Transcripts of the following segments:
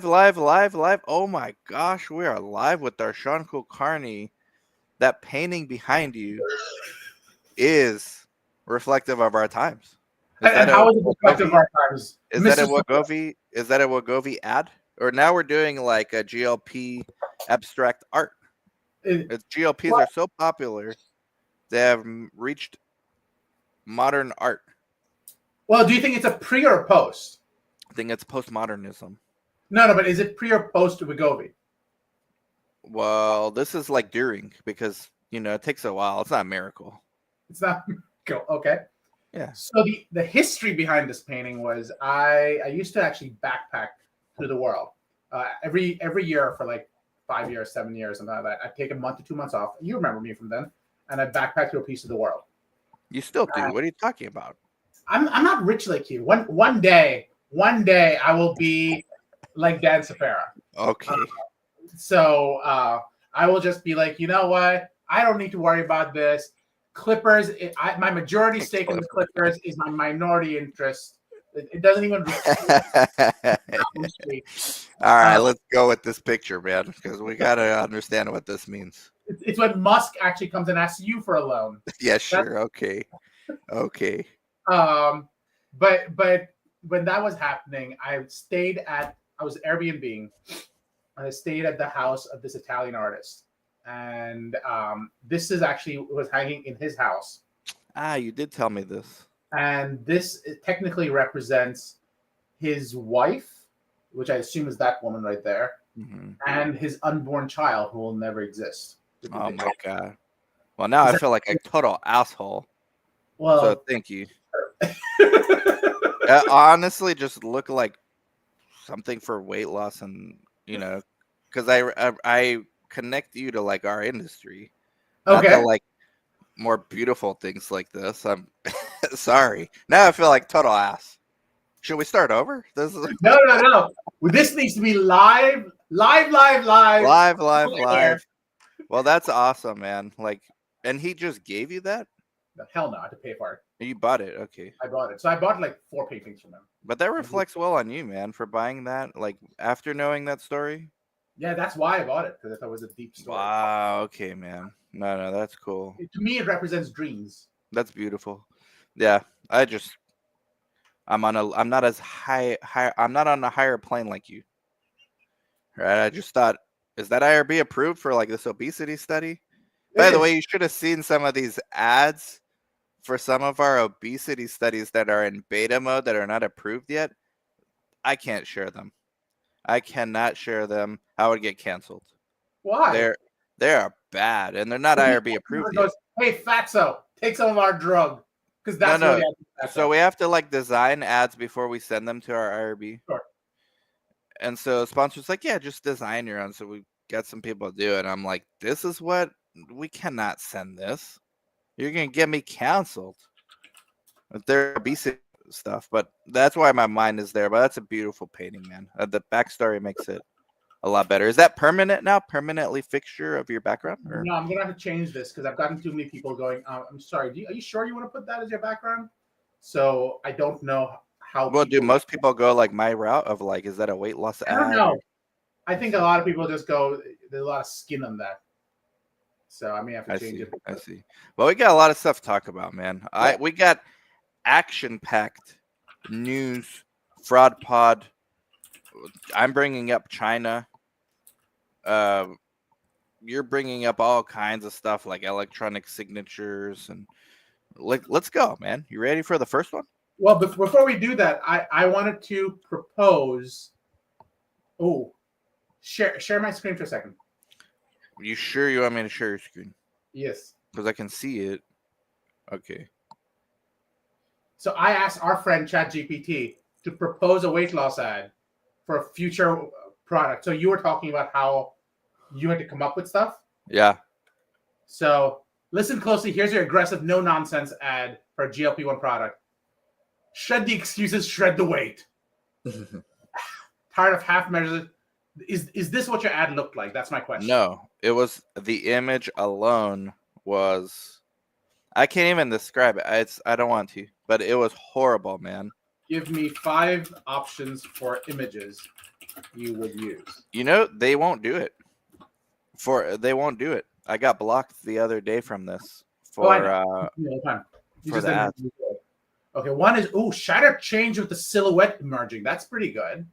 Live. Oh my gosh, we are live with Darshan Kulkarni. That painting behind you is reflective of our times. Is And that a how is it reflective of Wagovi? our times? Is that a Mr. Wagovi? Is that a Wagovi ad? Or now we're doing like a GLP abstract art. It's GLPs are so popular they have reached modern art. Well, do you think it's a pre or post? I think it's postmodernism. No, but is it pre or post to Wegovy? Well, this is like during because it takes a while. It's not a miracle. It's not okay. Yeah. So the history behind this painting was I used to actually backpack through the world every year for like 5 years, 7 years, and that. I'd take a month to 2 months off. You remember me from then, and I'd backpack through a piece of the world. You still do. What are you talking about? I'm not rich like you. One day I will be like Dan Sapera. Okay. So I will just be like, you know what? I don't need to worry about this. Clippers, my majority stake in the Clippers is my minority interest. It doesn't even. All right, let's go with this picture, man, because we got to understand what this means. It's when Musk actually comes and asks you for a loan. Yeah, sure. Okay. But when that was happening, I was Airbnb-ing. I stayed at the house of this Italian artist, and this is actually was hanging in his house. You did tell me this. And this technically represents his wife, which I assume is that woman right there, and his unborn child who will never exist. Oh my god! Well, now I feel like a total asshole. Well, so thank you. Honestly, just look like something for weight loss, and because I connect you to like our industry, not to like more beautiful things like this. I'm sorry. Now I feel like total ass. Should we start over? This is... No. This needs to be live. Well, that's awesome, man. Like, and he just gave you that? No, hell no, I had to pay for it. You bought it, okay. I bought it. So I bought like 4 paintings from him. But that reflects well on you, man, for buying that, like after knowing that story. Yeah, that's why I bought it, because I thought it was a deep story. Wow, okay, man. No, that's cool. To me, it represents dreams. That's beautiful. Yeah, I'm not on a higher plane like you. Right? I just thought, is that IRB approved for like this obesity study? By the way, you should have seen some of these ads for some of our obesity studies that are in beta mode that are not approved yet. I can't share them. I cannot share them. I would get canceled. Why? They are bad, and they're not IRB approved yet. Hey, Fatso, take some of our drug, because that's no. So we have to like design ads before we send them to our IRB. Sure. And so sponsors like, yeah, just design your own. So we got some people to do it. I'm like, this is what we cannot send this. You're gonna get me canceled. They're obesity stuff, but that's why my mind is there. But that's a beautiful painting, man. The backstory makes it a lot better. Is that permanent now? Permanently fixture of your background? Or? No, I'm gonna have to change this because I've gotten too many people going. I'm sorry. Are you sure you want to put that as your background? So I don't know how. Well, do most people go like my route of like, is that a weight loss ad? I don't know. I think a lot of people just go. There's a lot of skin on that. So I may have to change it. I see. Well, we got a lot of stuff to talk about, man. We got action-packed news, fraud pod. I'm bringing up China. You're bringing up all kinds of stuff like electronic signatures and let's go, man. You ready for the first one? Well, before we do that, I wanted to propose. Oh, share my screen for a second. Are you sure you want me to share your screen? Yes. Because I can see it. Okay. So I asked our friend ChatGPT to propose a weight loss ad for a future product. So you were talking about how you had to come up with stuff? Yeah. So listen closely. Here's your aggressive, no-nonsense ad for a GLP-1 product. Shred the excuses, shred the weight. Tired of half measures. Is this what your ad looked like? That's my question. No, it was the image alone was. I can't even describe it. I don't want to, but it was horrible, man. Give me 5 options for images. you would use? They won't do it. They won't do it. I got blocked the other day from this Oh, I for know. You know, time. You for just the didn't. ads. Okay, one is shadow change with the silhouette emerging. That's pretty good.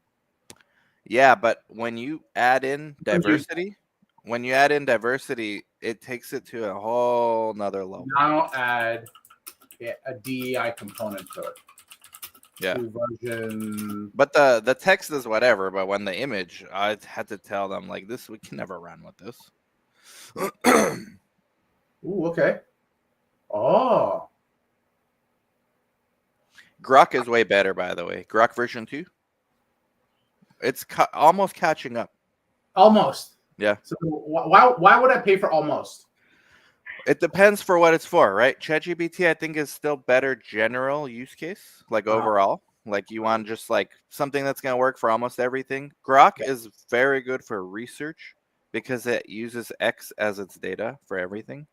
Yeah, but when you add in Don't use diversity, it takes it to a whole nother level. Now add a DEI component to it. Yeah. To version. But the text is whatever. But when the image, I had to tell them like this, we can never run with this. Ooh, okay. Oh, Grok is way better, by the way. Grok version 2. It's almost catching up. almost. Yeah. So why would I pay for almost? It depends for what it's for, right? ChatGPT, I think, is still better general use case, like overall. Like you want just like something that's going to work for almost everything. Grok is very good for research because it uses X as its data for everything.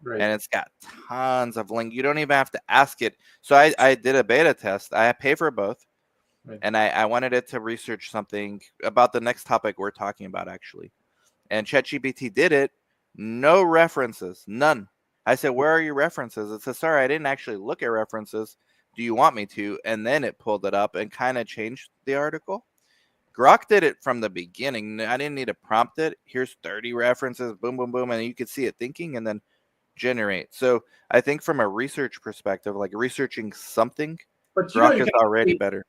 Right. And it's got tons of links. You don't even have to ask it. So I did a beta test. I pay for both. Right. And I wanted it to research something about the next topic we're talking about, actually. And ChatGPT did it. No references. None. I said, where are your references? It says, sorry, I didn't actually look at references. Do you want me to? And then it pulled it up and kind of changed the article. Grok did it from the beginning. I didn't need to prompt it. Here's 30 references. Boom, boom, boom. And you could see it thinking and then generate. So I think from a research perspective, like researching something, but Grok is already better.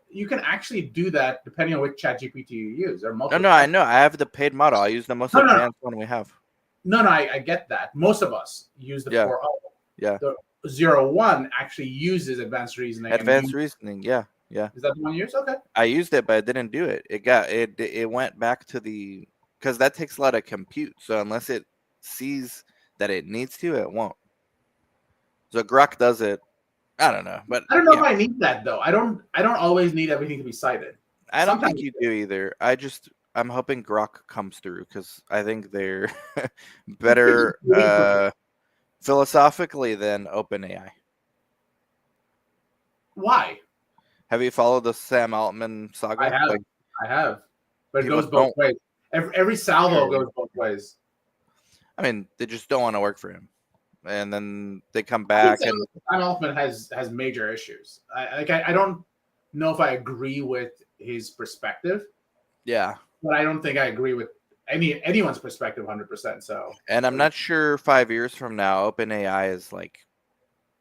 You can actually do that depending on which ChatGPT you use. Or No, I know. I have the paid model. I use the most advanced one we have. No, I get that. Most of us use the 4.0. Yeah. The 0.1 actually uses advanced reasoning. Advanced reasoning, yeah. Is that the one you use? Okay. I used it, but it didn't do it. It went back to because that takes a lot of compute. So unless it sees that it needs to, it won't. So Grok does it. I don't know, but I don't know if I need that though. I don't always need everything to be cited. I don't think you do either. I'm hoping Grok comes through because I think they're better philosophically than OpenAI. Why? Have you followed the Sam Altman saga? I have. But it goes both ways. Every salvo goes both ways. I mean, they just don't want to work for him. And then they come back and Sam Altman has major issues. I don't know if I agree with his perspective. Yeah. But I don't think I agree with anyone's perspective 100%. So, and I'm not sure 5 years from now, OpenAI is like,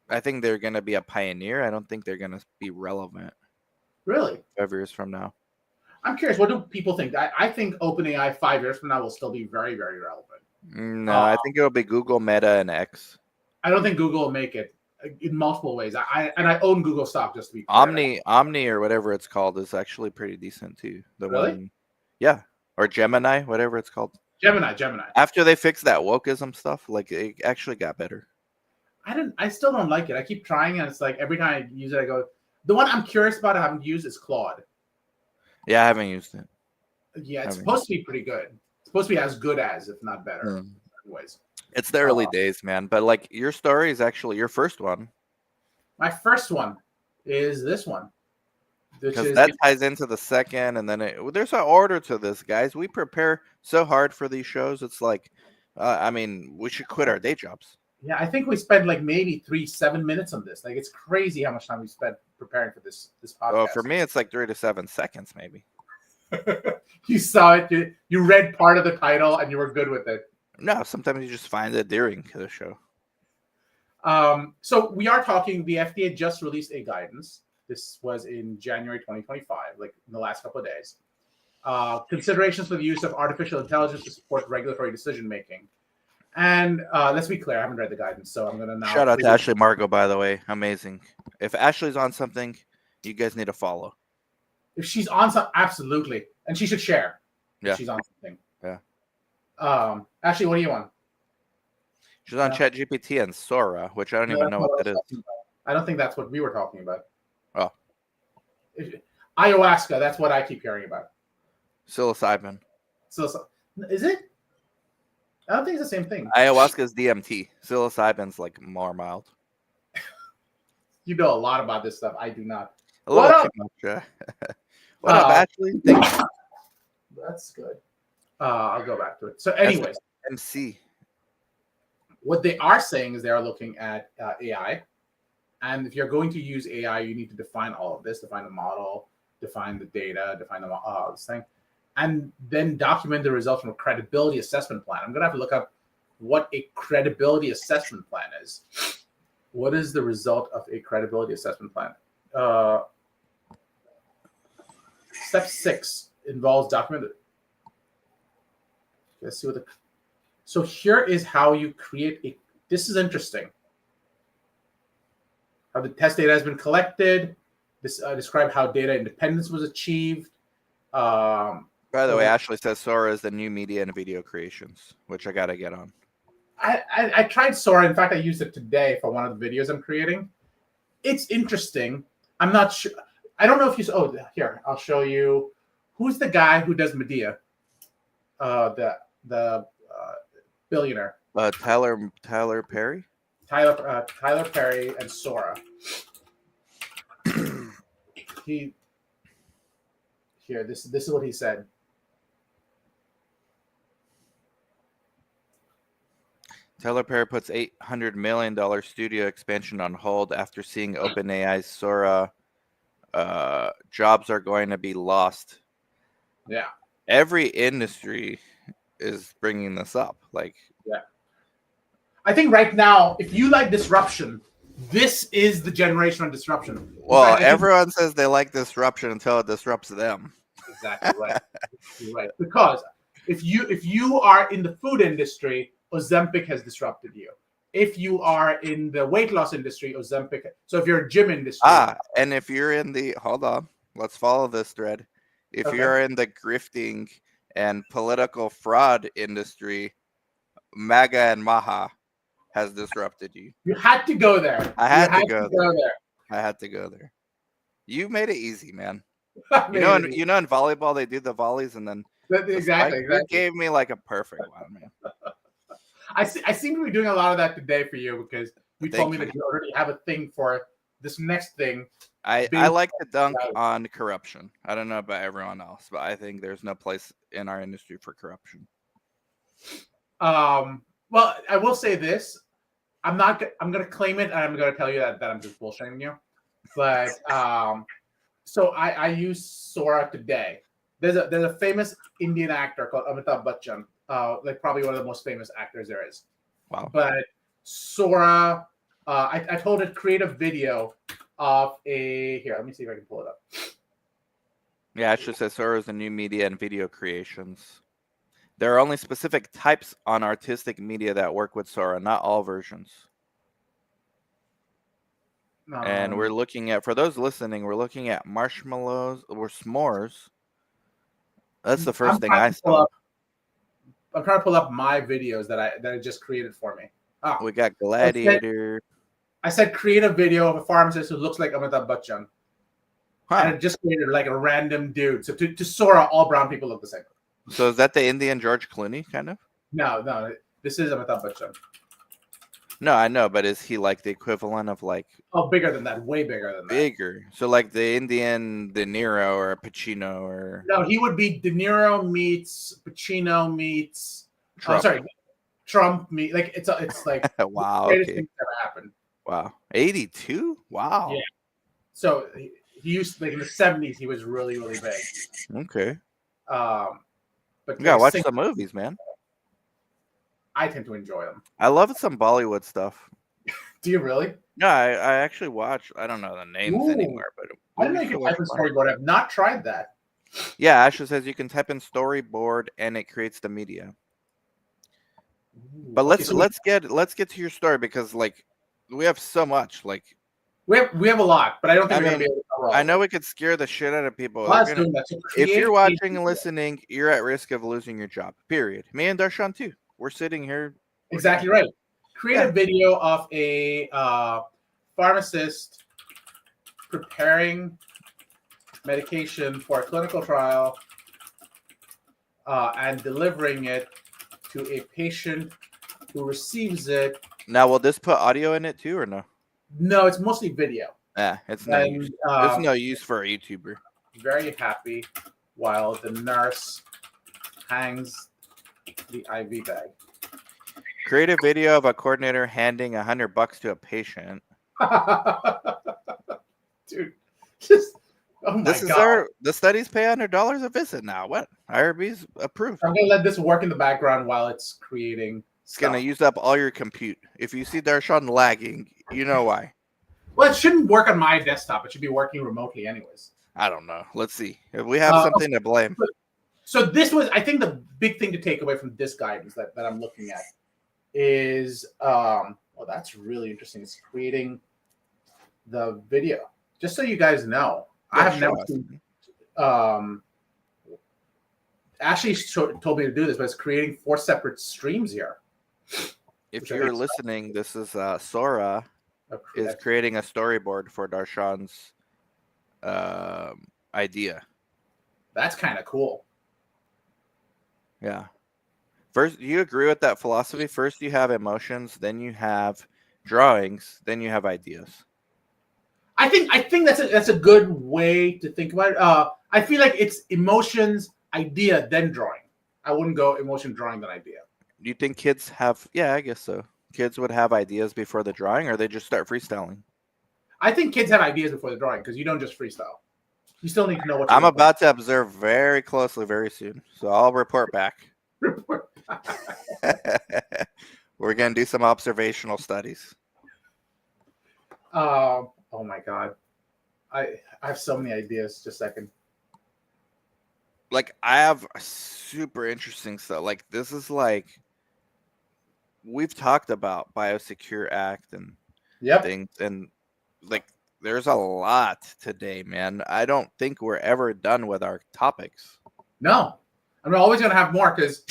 I think they're going to be a pioneer. I don't think they're going to be relevant. Really? 5 years from now. I'm curious. What do people think? I think OpenAI 5 years from now will still be very, very relevant. No, I think it'll be Google, Meta, and X. I don't think Google will make it in multiple ways. I own Google stock just to be clear. Omni or whatever it's called is actually pretty decent too. Really? Yeah. Or Gemini, whatever it's called. Gemini. After they fixed that wokeism stuff, like it actually got better. I still don't like it. I keep trying and it's like every time I use it, I go, the one I'm curious about I haven't used is Claude. Yeah, I haven't used it. Yeah, it's supposed to be pretty good. It's supposed to be as good as, if not better. Anyways. It's the early days, man. But like your story is actually your first one. My first one is this one. Because that ties into the second, and then there's an order to this, guys. We prepare so hard for these shows. It's like, I mean, we should quit our day jobs. Yeah, I think we spent like maybe 7 minutes on this. Like it's crazy how much time we spent preparing for this podcast. Oh, for me, it's like 3 to 7 seconds, maybe. You saw it. You read part of the title, and you were good with it. No, sometimes you just find it during the show. So we are talking. The FDA just released a guidance. This was in January 2025, like in the last couple of days. Considerations for the use of artificial intelligence to support regulatory decision making. And let's be clear, I haven't read the guidance, so I'm going to now. Shout out to Ashley Margot, by the way. Amazing. If Ashley's on something, you guys need to follow. If she's on something, absolutely. And she should share if she's on something. Yeah. Ashley, what do you want? She's on ChatGPT and Sora, which I don't even know what that is. I don't think that's what we were talking about. Oh. Ayahuasca, that's what I keep hearing about. Psilocybin. Is it? I don't think it's the same thing. Ayahuasca is DMT. Psilocybin's like more mild. You know a lot about this stuff. I do not. A little too much. What up, Ashley? Thank you. That's good. I'll go back to it. So, anyways, MC. what they are saying is they are looking at AI. And if you're going to use AI, you need to define all of this, define the model, define the data, define this thing, and then document the results from a credibility assessment plan. I'm going to have to look up what a credibility assessment plan is. What is the result of a credibility assessment plan? Step 6 involves document. Let's see what the. So here is how you create a. This is interesting. How the test data has been collected. Describe how data independence was achieved. By the way, Ashley says Sora is the new media and video creations, which I gotta get on. I tried Sora. In fact, I used it today for one of the videos I'm creating. It's interesting. I'm not sure. I don't know if you. Oh, here I'll show you. Who's the guy who does Medea? The billionaire. Tyler Perry. Tyler Perry and Sora. This is what he said. Tyler Perry puts $800 million studio expansion on hold after seeing OpenAI's Sora. Jobs are going to be lost. Yeah. Every industry is bringing this up. Like, yeah. I think right now, if you like disruption, this is the generation of disruption. Well, everyone says they like disruption until it disrupts them. Exactly right. You're right. Because if you are in the food industry, Ozempic has disrupted you. If you are in the weight loss industry, Ozempic. So if you're a gym industry. And if you're in the hold on, let's follow this thread. If you're in the grifting and political fraud industry, MAGA and Maha has disrupted you. You had to go there. I had to go there. I had to go there. You made it easy, man. You know in volleyball they do the volleys and then exactly. You gave me like a perfect one, man. I seem to be doing a lot of that today for you because you told me that you already have a thing for this next thing. I like to dunk on corruption. I don't know about everyone else, but I think there's no place in our industry for corruption. Well, I will say this. I'm going to claim it, and I'm going to tell you that I'm just bullshitting you. But so I use Sora today. There's a famous Indian actor called Amitabh Bachchan, like probably one of the most famous actors there is. Wow. But Sora, I told it create a video of here. Let me see if I can pull it up. Yeah, it just says Sora is the new media and video creations. There are only specific types on artistic media that work with Sora, not all versions. And we're looking at, for those listening, we're looking at marshmallows or s'mores. That's the first thing I saw. I'm trying to pull up my videos that I just created for me. We got Gladiator. I said create a video of a pharmacist who looks like Amitabh Bachchan. And it just created like a random dude. So to Sora, all brown people look the same. So is that the Indian George Clooney kind of? No. This is Amitabh Bachchan. No, I know, but is he like the equivalent of like? Oh, bigger than that. Way bigger than that. Bigger. So like the Indian De Niro or Pacino or? No, he would be De Niro meets Pacino meets. Trump. Trump meet. Like it's like wow. The greatest thing that ever happened. Wow. 82. Wow. Yeah. So he used like in the 70s. He was really really big. Okay. But you gotta watch the movies, man. I tend to enjoy them. I love some Bollywood stuff. Do you really? No, I actually watch. I don't know the names anymore, but I don't know if you can type in storyboard. I've not tried that. Yeah, Ashley says you can type in storyboard and it creates the media. But let's get to your story because like we have so much. Like we have a lot, but I don't think we're gonna be able to cover all. I know we could scare the shit out of people. If you're watching and listening, you're at risk of losing your job. Period. Me and Darshan too. We're sitting here. Exactly right. Create a video of a pharmacist preparing medication for a clinical trial and delivering it to a patient who receives it. Now, will this put audio in it too or no? No, it's mostly video. Yeah, it's no use. There's no use for a YouTuber. Very happy while the nurse hangs the IV bag. Create a video of a coordinator handing $100 to a patient. Dude, just oh my This is god! the studies pay $100 a visit now. What? IRB's approved. I'm gonna let this work in the background while it's creating. It's gonna use up all your compute. If you see Darshan lagging, you know why. Well, it shouldn't work on my desktop. It should be working remotely, anyways. I don't know. Let's see if we have something to blame. So this was, I think, the big thing to take away from this guidance that I'm looking at is, oh, that's really interesting. It's creating the video. Just so you guys know, I have never seen. Ashley told me to do this, but it's creating 4 separate streams here. If you're listening, this is Sora is creating a storyboard for Darshan's idea. That's kind of cool. Yeah. First, do you agree with that philosophy? First, you have emotions, then you have drawings, then you have ideas. I think that's a good way to think about it. I feel like it's emotions, idea, then drawing. I wouldn't go emotion, drawing, then idea. Do you think kids have? Yeah, I guess so. Kids would have ideas before the drawing, or they just start freestyling? I think kids have ideas before the drawing because you don't just freestyle. You still need to know what. I'm about to observe very closely very soon, so I'll report back. We're gonna do some observational studies. Oh my god, I have so many ideas. Just a second. Like I have super interesting stuff. Like this is like we've talked about Biosecure Act and things, and like there's a lot today, man. I don't think we're ever done with our topics. No, I'm always gonna have more because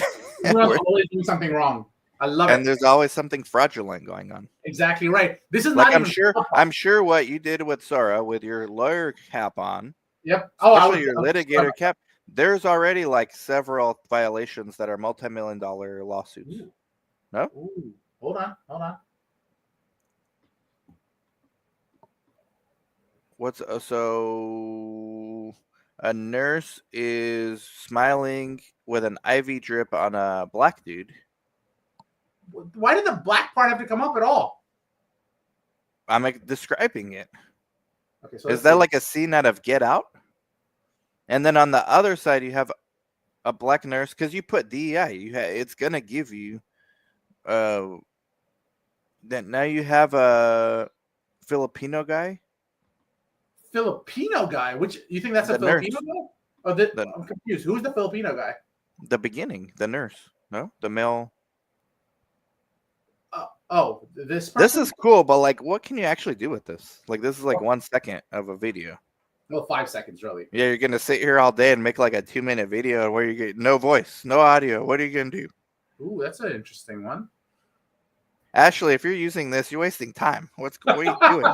we're always doing something wrong. I love it. And there's always something fraudulent going on. Exactly right. This is like not I'm sure what you did with Sora with your lawyer cap on. Yep. Especially your litigator cap. There's already like several violations that are multi-million-dollar lawsuits. Ooh. No? Ooh. Hold on. So a nurse is smiling with an IV drip on a black dude. Why did the black part have to come up at all? I'm like describing it. Okay, so is that like a scene out of Get Out? And then on the other side, you have a black nurse because you put DEI. It's gonna give you. Then now you have a Filipino guy. Filipino guy? Which you think that's a Filipino guy? Oh, I'm confused. Who's the Filipino guy? The beginning, the nurse. No, the male. This person? This is cool, but like, what can you actually do with this? Like, this is like 1 second of a video. Well, 5 seconds, really. Yeah, you're gonna sit here all day and make like a 2-minute video where you get no voice, no audio. What are you gonna do? Ooh, that's an interesting one. Ashley, if you're using this, you're wasting time. What are you doing?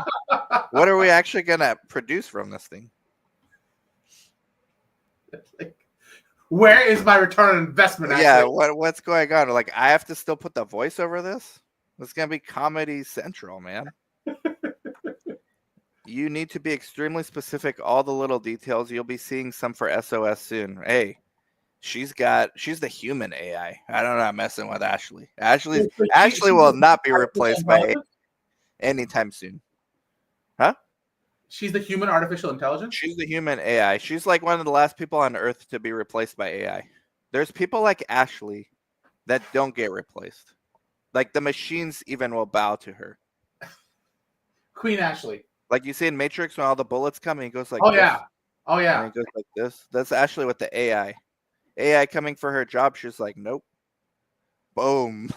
What are we actually gonna produce from this thing? Where is my return on investment? Yeah, what's going on? Like, I have to still put the voice over this? It's gonna be Comedy Central, man. You need to be extremely specific. All the little details. You'll be seeing some for SOS soon. Hey, she's the human AI. I don't know. I'm messing with Ashley. Ashley will not be replaced by AI anytime soon. Huh? She's the human artificial intelligence? She's the human AI. She's like one of the last people on Earth to be replaced by AI. There's people like Ashley that don't get replaced. Like the machines even will bow to her. Queen Ashley. Like you see in Matrix when all the bullets come and he goes like this. Oh yeah. And he goes like this. That's Ashley with the AI. AI coming for her job. She's like, nope. Boom.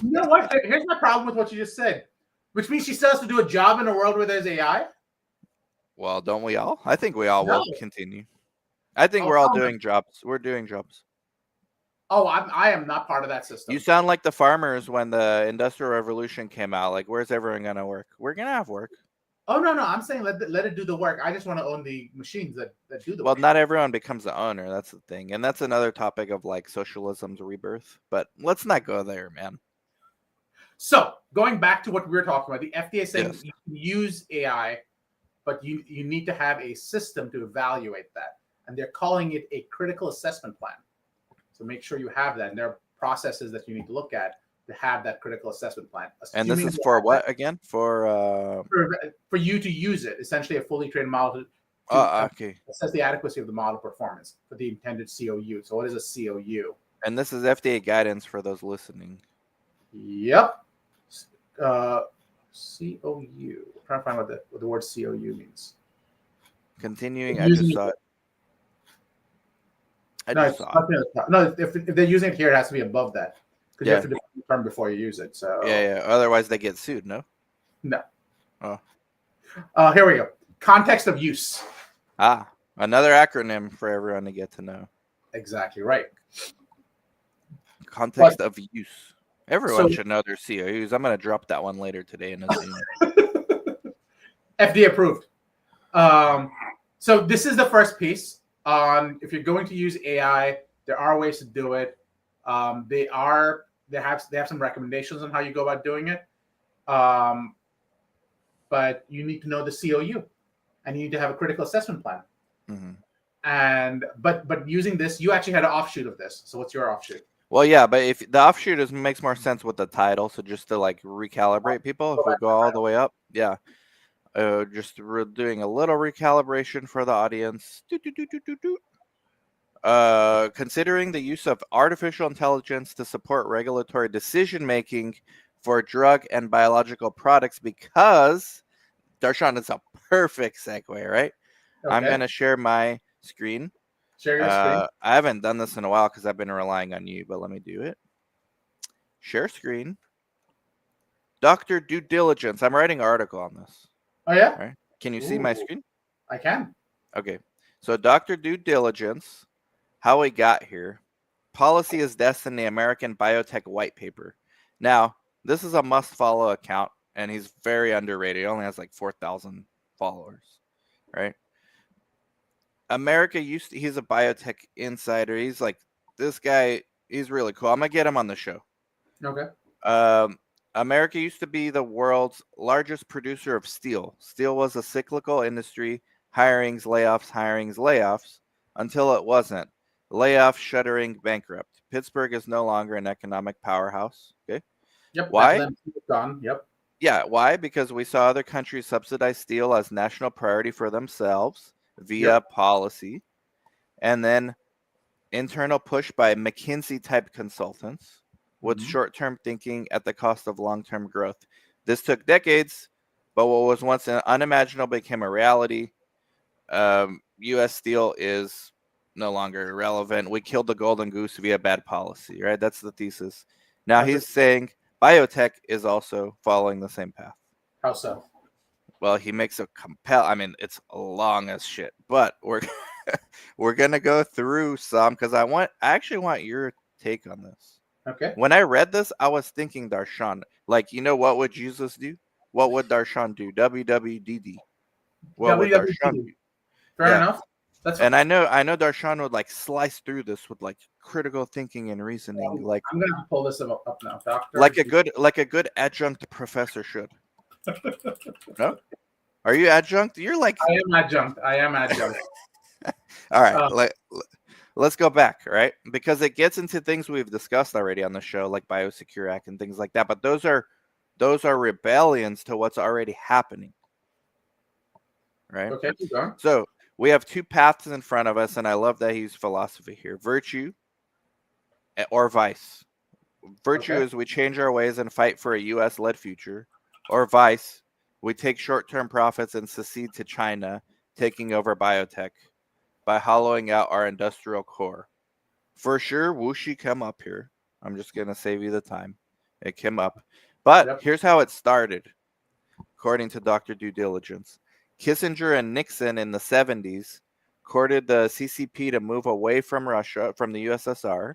You know what? Here's my problem with what you just said. Which means she still has to do a job in a world where there's AI? Well, don't we all? I think we all will continue. I think we're all doing jobs. We're doing jobs. Oh, I am not part of that system. You sound like the farmers when the Industrial Revolution came out. Like, where's everyone going to work? We're going to have work. Oh, no. I'm saying let it do the work. I just want to own the machines that do the work. Well, not everyone becomes the owner. That's the thing. And that's another topic of like socialism's rebirth. But let's not go there, man. So going back to what we were talking about, the FDA saying you can use AI, but you need to have a system to evaluate that. And they're calling it a critical assessment plan. So make sure you have that. And there are processes that you need to look at to have that critical assessment plan. And this Assuming is you for have what again? For for you to use it, essentially a fully trained model to okay. assess the adequacy of the model performance for the intended COU. So what is a COU? And this is FDA guidance for those listening. Yep. COU. I'm trying to find what the word COU means. Continuing, I just saw it. No, if they're using it here, it has to be above that because you have to define the term before you use it. So yeah. Otherwise, they get sued. No. No. Oh. Here we go. Context of use. Another acronym for everyone to get to know. Exactly right. Context of use. Everyone should know their COUs. I'm going to drop that one later today in a Zoom. FDA approved. So this is the first piece on if you're going to use AI, there are ways to do it. They have some recommendations on how you go about doing it. But you need to know the COU and you need to have a critical assessment plan. Mm-hmm. And but using this, you actually had an offshoot of this. So what's your offshoot? Well, yeah, but if the offshoot makes more sense with the title, so just to like recalibrate people, if we go all the way up, yeah. Just doing a little recalibration for the audience. Considering the use of artificial intelligence to support regulatory decision making for drug and biological products, because Darshan is a perfect segue, right? Okay. I'm gonna share my screen. Share your screen. I haven't done this in a while because I've been relying on you, but let me do it. Share screen. Doctor Due Diligence. I'm writing an article on this. Oh, yeah? Right. Can you see my screen? I can. Okay. So Doctor Due Diligence, how we got here. Policy is Destiny, American Biotech White Paper. Now, this is a must-follow account, and he's very underrated. He only has like 4,000 followers, right? He's a biotech insider. He's like, this guy, he's really cool. I'm going to get him on the show. Okay. America used to be the world's largest producer of steel. Steel was a cyclical industry, hirings, layoffs, until it wasn't. Layoff, shuttering, bankrupt. Pittsburgh is no longer an economic powerhouse. Okay. Yep. Why? Gone. Yep. Yeah. Why? Because we saw other countries subsidize steel as national priority for themselves via policy, and then internal push by McKinsey-type consultants with short-term thinking at the cost of long-term growth. This took decades, but what was once unimaginable became a reality. U.S. steel is no longer relevant. We killed the golden goose via bad policy, right? That's the thesis. Now he's saying biotech is also following the same path. How so? Well, he makes a I mean, it's long as shit, but we're gonna go through some because I actually want your take on this. Okay. When I read this, I was thinking Darshan. Like, what would Jesus do? What would Darshan do? WWDD. What would Darshan do? Fair enough. That's and I know Darshan would like slice through this with like critical thinking and reasoning. Like I'm gonna pull this up now, Doctor. Like a good adjunct professor should. No? Are you adjunct? You're like I am adjunct. All right, let's go back, right? Because it gets into things we've discussed already on the show, like Biosecure Act and things like that. But those are rebellions to what's already happening, right? Okay, keep going. So we have two paths in front of us, and I love that he used philosophy here: virtue or vice. Virtue is we change our ways and fight for a U.S.-led future, or vice, we take short-term profits and secede to China, taking over biotech by hollowing out our industrial core. For sure, Wuxi come up here. I'm just going to save you the time. It came up. But here's how it started, according to Dr. Due Diligence. Kissinger and Nixon in the 70s courted the CCP to move away from Russia, from the USSR.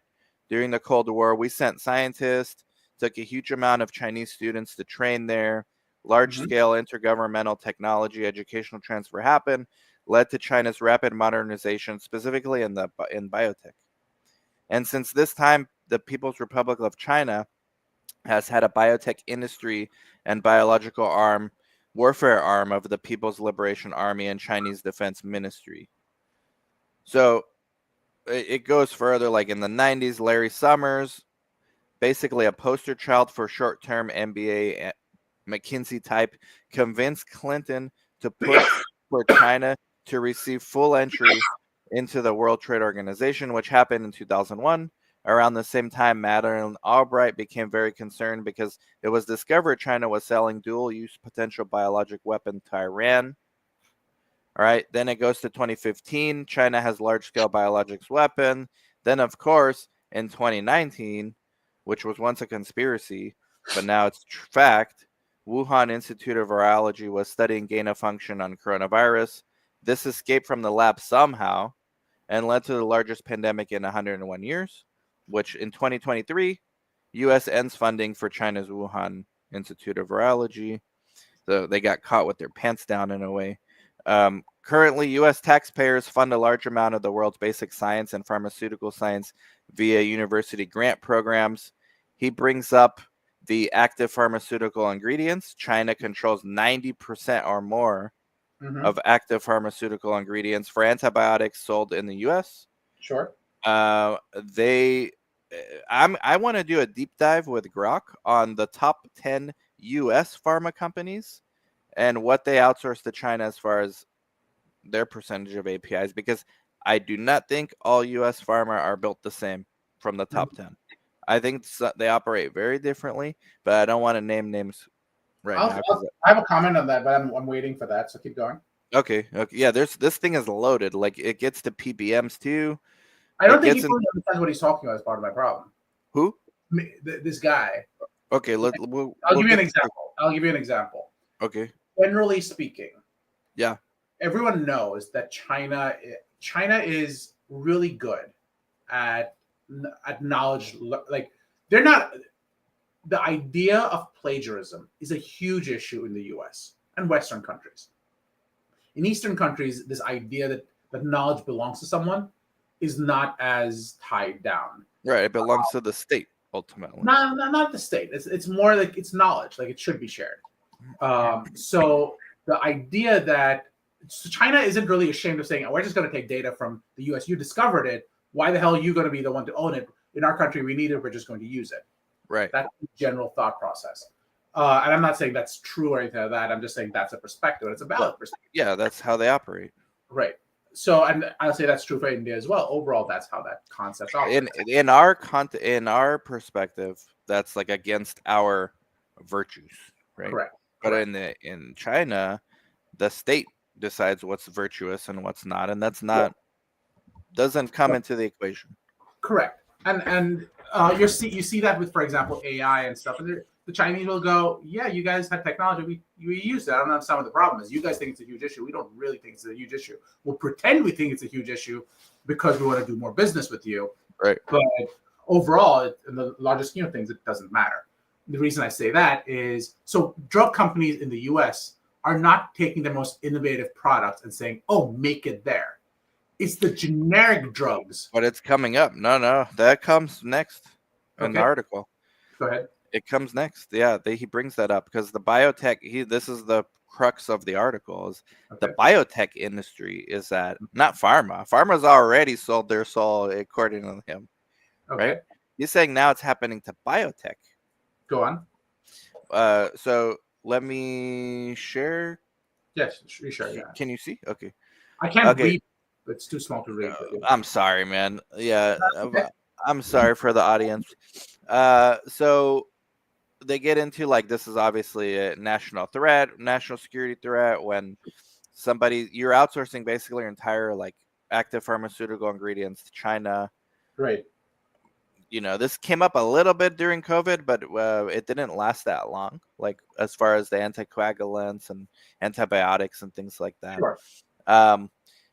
During the Cold War, we sent scientists, took a huge amount of Chinese students to train there. Large-scale intergovernmental technology educational transfer happened, led to China's rapid modernization, specifically in biotech. And since this time, the People's Republic of China has had a biotech industry and biological warfare arm of the People's Liberation Army and Chinese Defense Ministry. So it goes further. Like in the 90s, Larry Summers, basically a poster child for short-term MBA McKinsey type, convinced Clinton to push for China to receive full entry into the World Trade Organization, which happened in 2001. Around the same time, Madeleine Albright became very concerned because it was discovered China was selling dual-use potential biologic weapon to Iran. All right, then it goes to 2015. China has large-scale biologics weapon. Then, of course, in 2019, which was once a conspiracy, but now it's fact, Wuhan Institute of Virology was studying gain of function on coronavirus. This escaped from the lab somehow and led to the largest pandemic in 101 years, which in 2023, U.S. ends funding for China's Wuhan Institute of Virology. So they got caught with their pants down in a way. Currently, U.S. taxpayers fund a large amount of the world's basic science and pharmaceutical science via university grant programs. He brings up the active pharmaceutical ingredients. China controls 90% or more of active pharmaceutical ingredients for antibiotics sold in the U.S. Sure. I want to do a deep dive with Grok on the top 10 U.S. pharma companies and what they outsource to China as far as their percentage of APIs, because I do not think all U.S. pharma are built the same from the top 10. I think they operate very differently, but I don't want to name names now. I have a comment on that, but I'm waiting for that, so keep going. Okay. Yeah, this thing is loaded. Like, it gets to PBMs too. I don't think he fully understands what he's talking about as part of my problem. Who? This guy. Okay, I'll give you an example. Okay. Generally speaking, yeah, everyone knows that China is really good at knowledge. Like, they're not. The idea of plagiarism is a huge issue in the U.S. and Western countries. In Eastern countries, this idea that knowledge belongs to someone is not as tied down. Right, it belongs to the state ultimately. Not the state. It's more like it's knowledge. Like, it should be shared. So the idea that China isn't really ashamed of saying, oh, we're just going to take data from the U.S. You discovered it. Why the hell are you going to be the one to own it? In our country, we need it. We're just going to use it. Right. That's the general thought process. And I'm not saying that's true or anything like that. I'm just saying that's a perspective. It's a valid perspective. Yeah, that's how they operate. Right. So, and I'll say that's true for India as well. Overall, that's how that concept operates. In our perspective, that's like against our virtues, right? Correct. But in China, the state decides what's virtuous and what's not, and that's not doesn't come into the equation. Correct. And you see that with, for example, AI and stuff. And the Chinese will go, yeah, you guys have technology. We use it. I don't understand what the problem is. You guys think it's a huge issue. We don't really think it's a huge issue. We'll pretend we think it's a huge issue because we want to do more business with you. Right. But overall, in the larger scheme of things, it doesn't matter. The reason I say that is, so drug companies in the U.S. are not taking the most innovative products and saying, oh, make it there. It's the generic drugs. But it's coming up. No, that comes next in the article. Go ahead. It comes next. Yeah, he brings that up because the biotech. This is the crux of the article. Is the biotech industry is that not pharma. Pharma's already sold their soul, according to him. Okay. Right. He's saying now it's happening to biotech. Go on. So let me share. Yes, sure. Yeah. Can you see? Okay. I can't read. It's too small to read. I'm sorry, man. Yeah, I'm sorry for the audience. So they get into, like, this is obviously a national security threat when you're outsourcing basically your entire, like, active pharmaceutical ingredients to China. Right. You know, this came up a little bit during COVID, but it didn't last that long, like, as far as the anticoagulants and antibiotics and things like that. Sure.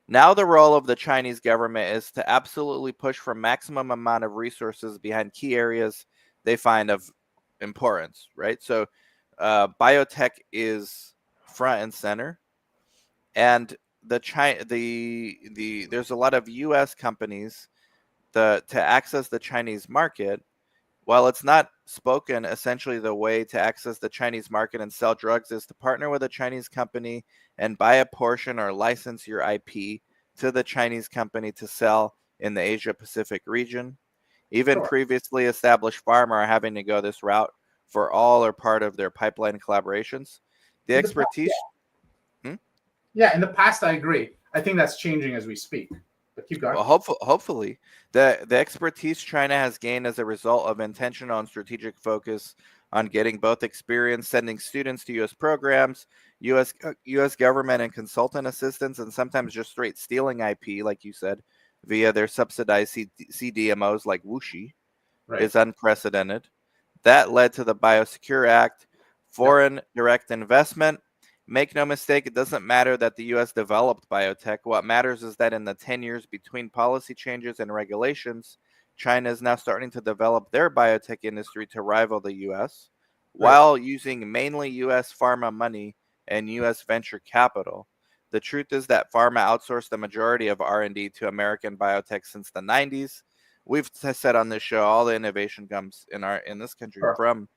Now the role of the Chinese government is to absolutely push for maximum amount of resources behind key areas they find of importance, right? So biotech is front and center, and there's a lot of U.S. companies to access the Chinese market. While it's not spoken, essentially the way to access the Chinese market and sell drugs is to partner with a Chinese company and buy a portion or license your IP to the Chinese company to sell in the Asia Pacific region. Even Sure. previously established pharma are having to go this route for all or part of their pipeline collaborations. The In the past, expertise. Hmm? yeah, in the past, I agree. I think that's changing as we speak. But keep going. Well, hopefully, the expertise China has gained as a result of intentional and strategic focus on getting both experience sending students to U.S. programs, U.S. government and consultant assistance, and sometimes just straight stealing IP, like you said, via their subsidized CDMOs like Wuxi, Right. is unprecedented. That led to the Biosecure Act, Yep. foreign direct investment. Make no mistake, it doesn't matter that the US developed biotech. What matters is that in the 10 years between policy changes and regulations, China is now starting to develop their biotech industry to rival the US Right. while using mainly US pharma money and US venture capital. The truth is that pharma outsourced the majority of R&D to American biotech since the 90s. We've said on this show all the innovation comes in this country Sure. from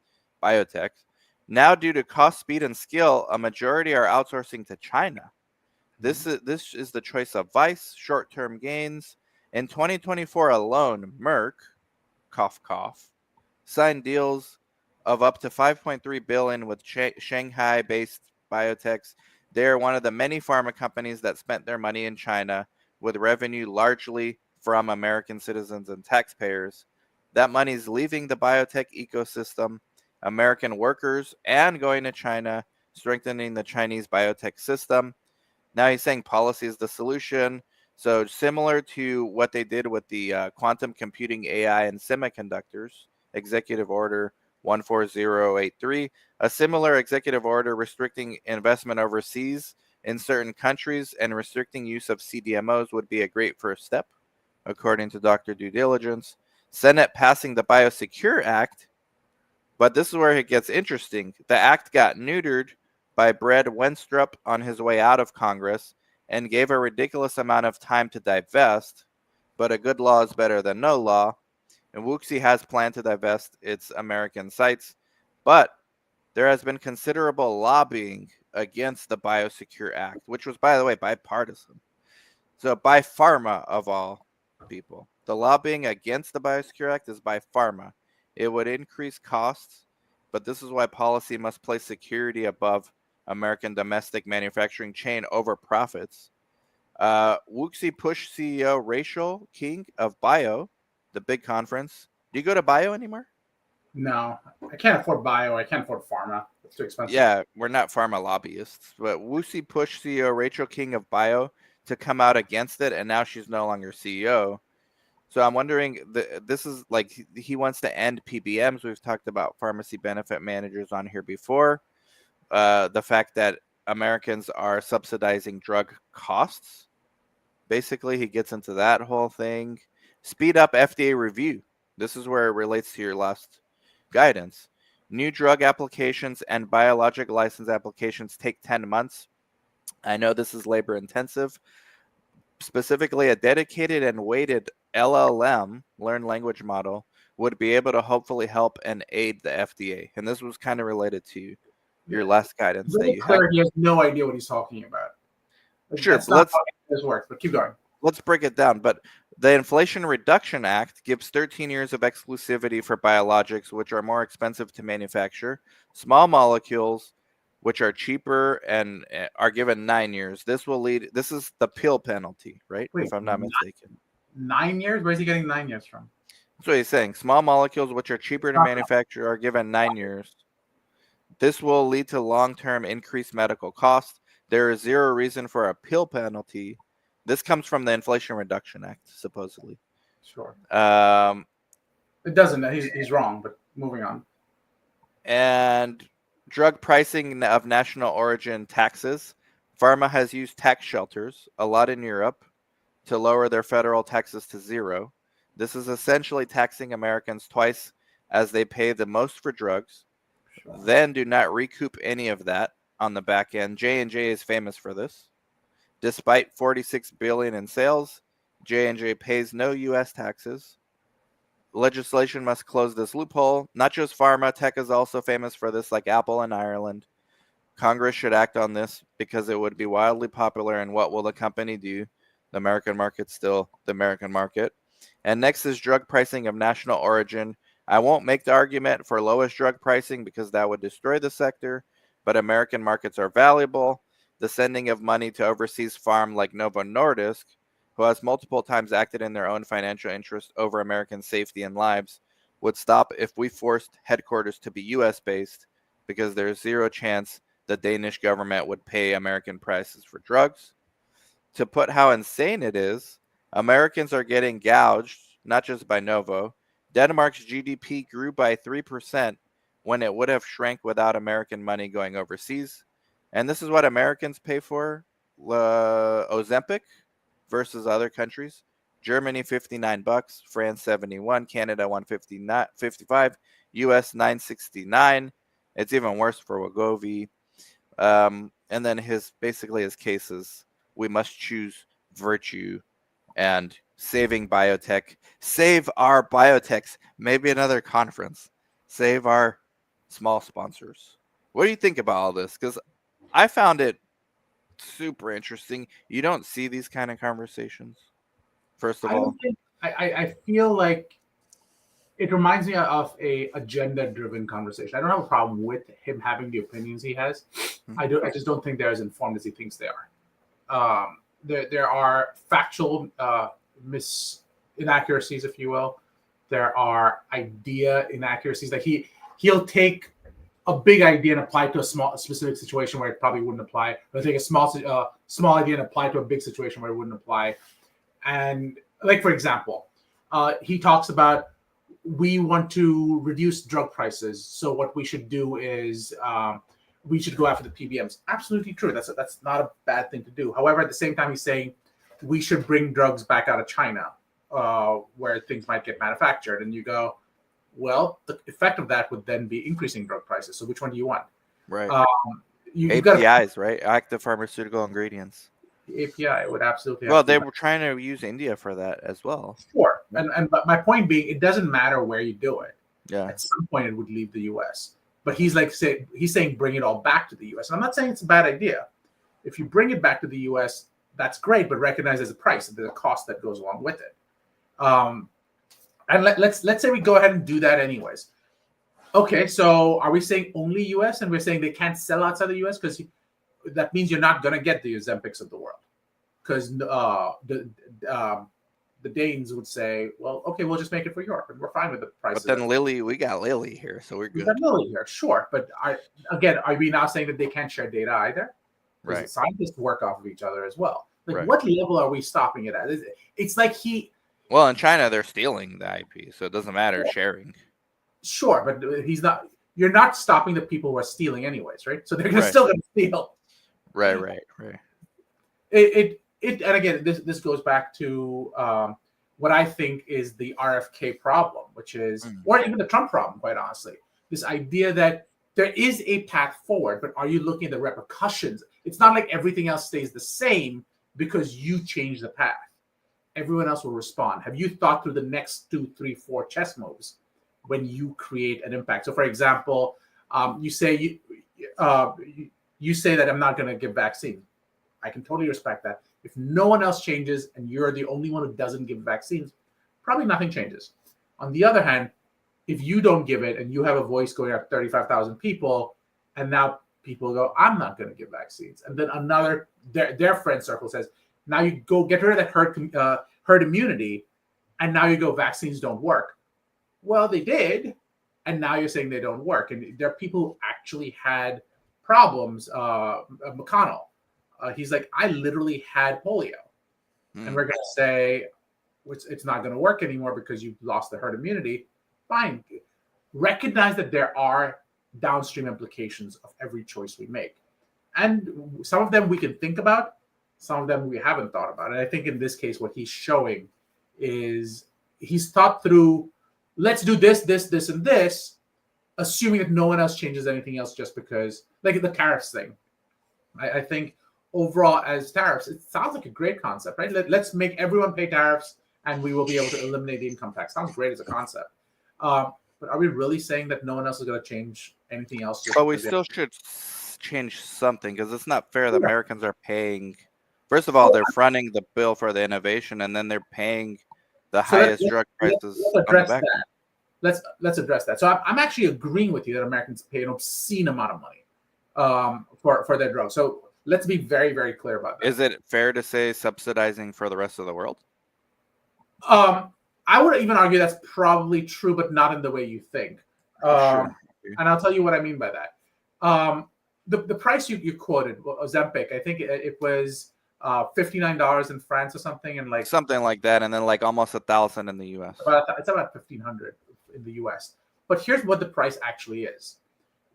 biotech. Now, due to cost, speed, and skill, a majority are outsourcing to China. This is the choice of vice, short-term gains. In 2024 alone, Merck, cough cough, signed deals of up to 5.3 billion with Shanghai-based biotechs. They are one of the many pharma companies that spent their money in China with revenue largely from American citizens and taxpayers. That money is leaving the biotech ecosystem, American workers, and going to China, strengthening the Chinese biotech system. Now he's saying policy is the solution. So similar to what they did with the quantum computing, AI, and semiconductors, Executive Order 14083, a similar executive order restricting investment overseas in certain countries and restricting use of CDMOs would be a great first step, according to Dr. Due Diligence. Senate passing the Biosecure Act, but this is where it gets interesting. The act got neutered by Brad Wenstrup on his way out of Congress and gave a ridiculous amount of time to divest, but a good law is better than no law. And Wuxi has planned to divest its American sites, but there has been considerable lobbying against the Biosecure Act, which was, by the way, bipartisan. So by pharma of all people. The lobbying against the Biosecure Act is by pharma. It would increase costs, but this is why policy must place security above American domestic manufacturing chain over profits. Wuxi Push CEO Rachel King of Bio, the big conference. Do you go to Bio anymore? No, I can't afford bio. I can't afford pharma. It's too expensive. Yeah, we're not pharma lobbyists, but Wuxi Push CEO Rachel King of Bio to come out against it, and now she's no longer CEO. So I'm wondering, this is like he wants to end PBMs. We've talked about pharmacy benefit managers on here before. The fact that Americans are subsidizing drug costs. Basically, he gets into that whole thing. Speed up FDA review. This is where it relates to your last guidance. New drug applications and biologic license applications take 10 months. I know this is labor intensive. Specifically, a dedicated and weighted LLM, learned language model, would be able to hopefully help and aid the FDA. And this was kind of related to Yeah. your last guidance that Very you had. clear. He has no idea what he's talking about. Sure, That's not how this works. But keep going. let's break it down. But the Inflation Reduction Act gives 13 years of exclusivity for biologics, which are more expensive to manufacture. Small molecules, which are cheaper and are given 9 years. This is the pill penalty, right? Wait, If I'm not mistaken. 9 years? Where's he getting 9 years from? That's what he's saying. Small molecules, which are cheaper to Not manufacture, are given 9 years. This will lead to long-term increased medical costs. There is zero reason for a pill penalty. This comes from the Inflation Reduction Act, supposedly. sure. Um, It doesn't. He's wrong. But moving on. and drug pricing of national origin taxes. Pharma has used tax shelters, a lot in Europe, to lower their federal taxes to zero. This is essentially taxing Americans twice as they pay the most for drugs, Sure. then do not recoup any of that on the back end. J&J is famous for this. Despite 46 billion in sales, J&J pays no US taxes. Legislation must close this loophole. Not just pharma, tech is also famous for this, like Apple in Ireland. Congress should act on this because it would be wildly popular. And what will the company do? The American market's still the American market. And next is drug pricing of national origin. I won't make the argument for lowest drug pricing because that would destroy the sector, but American markets are valuable. The sending of money to overseas farm like Novo Nordisk, who has multiple times acted in their own financial interest over American safety and lives, would stop if we forced headquarters to be US based because there's zero chance the Danish government would pay American prices for drugs. To put how insane it is, Americans are getting gouged, not just by Novo. Denmark's GDP grew by 3% when it would have shrank without American money going overseas. And this is what Americans pay for Ozempic versus other countries. Germany $59, France 71, Canada 155, US 969. It's even worse for Wegovy. And then his case is we must choose virtue and saving biotech. Save our biotechs. Maybe another conference. Save our small sponsors. What do you think about all this? Because I found it super interesting. You don't see these kind of conversations. First of I all, don't think I feel like it reminds me of a agenda-driven conversation. I don't have a problem with him having the opinions he has. I just don't think they're as informed as he thinks they are. There are factual inaccuracies, if you will. There are idea inaccuracies. Like he'll take a big idea and apply it to a specific situation where it probably wouldn't apply. He'll take a small idea and apply it to a big situation where it wouldn't apply. And like, for example, he talks about we want to reduce drug prices. So what we should do is we should go after the PBMs. Absolutely true. That's not a bad thing to do. However, at the same time, he's saying we should bring drugs back out of China, where things might get manufactured. And you go, well, the effect of that would then be increasing drug prices. So which one do you want? right? You've APIs, right? Active pharmaceutical ingredients. The API would absolutely. Well, they were trying to use India for that as well. Sure, but my point being, it doesn't matter where you do it. Yeah. At some point, it would leave the U.S. But he's saying bring it all back to the U.S. And I'm not saying it's a bad idea. If you bring it back to the U.S., that's great, but recognize there's a price, there's a cost that goes along with it. And let's say we go ahead and do that anyways. Okay, so are we saying only U.S. and we're saying they can't sell outside the U.S. because that means you're not going to get the Ozempics of the world, because the Danes would say, well, okay, we'll just make it for Europe, and we're fine with the price. But then we got Lilly here, so we're good. We got Lilly here, sure. But are we now saying that they can't share data either? Because right. Scientists work off of each other as well. Like, right. What level are we stopping it at? It's like Well, in China, they're stealing the IP, so it doesn't matter sharing. Sure, but he's not. You're not stopping the people who are stealing anyways, right? So they're still going to steal. Right. It and again, this goes back to what I think is the RFK problem, which is, or even the Trump problem, quite honestly. This idea that there is a path forward, but are you looking at the repercussions? It's not like everything else stays the same because you change the path. Everyone else will respond. Have you thought through the next 2, 3, 4 chess moves when you create an impact? So, for example, you say that I'm not going to give vaccine. I can totally respect that. If no one else changes and you're the only one who doesn't give vaccines, probably nothing changes. On the other hand, if you don't give it and you have a voice going out to 35,000 people, and now people go, I'm not going to give vaccines. And then another, their friend circle says, now you go get rid of that herd immunity, and now you go, vaccines don't work. Well, they did, and now you're saying they don't work. And there are people who actually had problems. McConnell, he's like, I literally had polio. And we're going to say, it's not going to work anymore because you've lost the herd immunity. Fine. Recognize that there are downstream implications of every choice we make. And some of them we can think about, some of them we haven't thought about. And I think in this case, what he's showing is he's thought through, let's do this, and this, assuming that no one else changes anything else just because, like the tariffs thing. I think overall as tariffs, it sounds like a great concept, right? Let's make everyone pay tariffs and we will be able to eliminate the income tax. Sounds great as a concept. But are we really saying that no one else is going to change anything else? But we still should change something because it's not fair that Americans are paying First of all, they're fronting the bill for the innovation, and then they're paying the So highest drug prices let's on the address back that. end. Let's address that. So I'm actually agreeing with you that Americans pay an obscene amount of money for their drugs. So let's be very, very clear about that. Is it fair to say subsidizing for the rest of the world? I would even argue that's probably true, but not in the way you think. Sure. And I'll tell you what I mean by that. The price you quoted, Ozempic, I think it was $59 in France or something, and like something like that, and then like almost 1,000 in the U.S. It's about 1,500 in the U.S. But here's what the price actually is.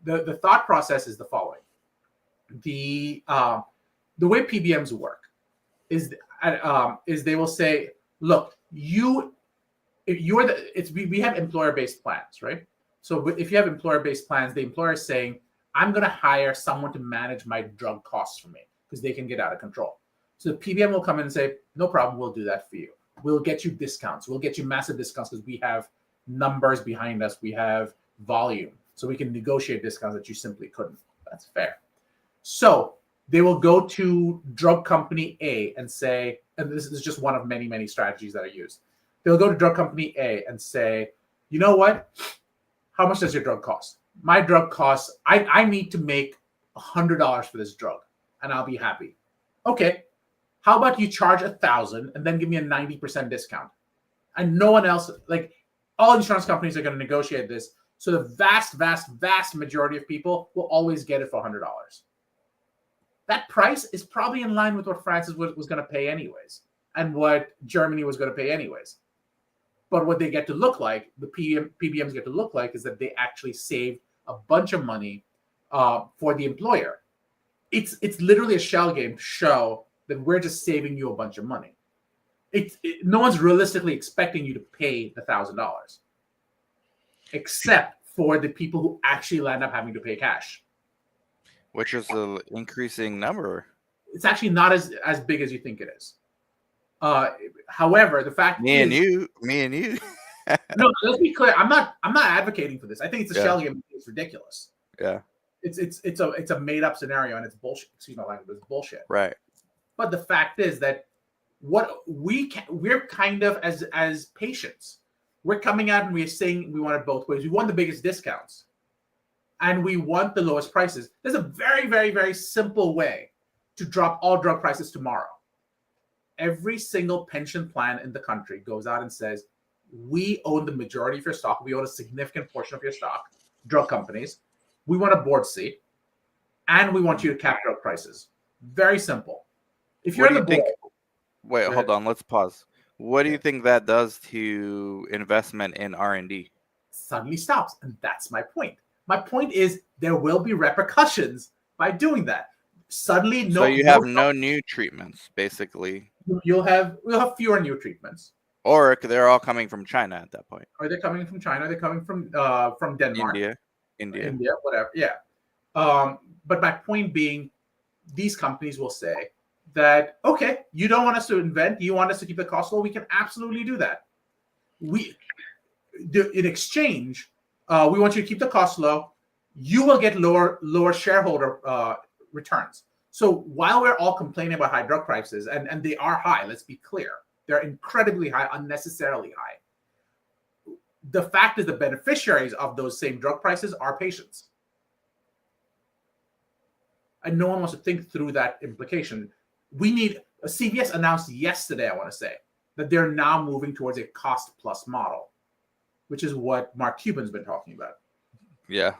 The thought process is the following: the way PBMs work is they will say, look, we have employer-based plans, right? So if you have employer-based plans, the employer is saying, I'm going to hire someone to manage my drug costs for me because they can get out of control. So the PBM will come in and say, no problem, we'll do that for you. We'll get you discounts. We'll get you massive discounts because we have numbers behind us. We have volume. So we can negotiate discounts that you simply couldn't. That's fair. So they will go to drug company A and say, and this is just one of many, many strategies that are used. They'll go to drug company A and say, you know what? How much does your drug cost? My drug costs, I need to make $100 for this drug and I'll be happy. Okay. How about you charge $1,000 and then give me a 90% discount? And no one else, like all insurance companies are going to negotiate this. So the vast, vast, vast majority of people will always get it for $100. That price is probably in line with what France was going to pay anyways, and what Germany was going to pay anyways. But what they get to look like, the PBMs get to look like, is that they actually saved a bunch of money for the employer. It's literally a shell game to show that we're just saving you a bunch of money. No one's realistically expecting you to pay the $1,000, except for the people who actually end up having to pay cash. Which is an increasing number. It's actually not as big as you think it is. However, the fact me and you. No, let's be clear. I'm not advocating for this. I think it's a shell game. It's ridiculous. Yeah. It's a made up scenario and it's bullshit. Excuse my language, but it's bullshit. Right. But the fact is that what we're kind of as patients, we're coming out and we're saying we want it both ways. We want the biggest discounts, and we want the lowest prices. There's a very, very, very simple way to drop all drug prices tomorrow. Every single pension plan in the country goes out and says, we own the majority of your stock. We own a significant portion of your stock, drug companies. We want a board seat, and we want you to cap drug prices. Very simple. If you're in the board, wait, hold on. Let's pause. What do you think that does to investment in R&D? Suddenly stops, and that's my point. My point is there will be repercussions by doing that. Suddenly, so you have no new treatments, basically. We'll have fewer new treatments. Or they're all coming from China at that point. Are they coming from China? Are they coming from Denmark? India, whatever. Yeah. But my point being, these companies will say that, okay, you don't want us to invent, you want us to keep the cost low, we can absolutely do that. In exchange, we want you to keep the cost low. You will get lower shareholder returns. So while we're all complaining about high drug prices, and they are high, let's be clear, they're incredibly high, unnecessarily high. The fact is the beneficiaries of those same drug prices are patients. And no one wants to think through that implication. CVS announced yesterday, I want to say, that they're now moving towards a cost plus model, which is what Mark Cuban's been talking about. Yeah.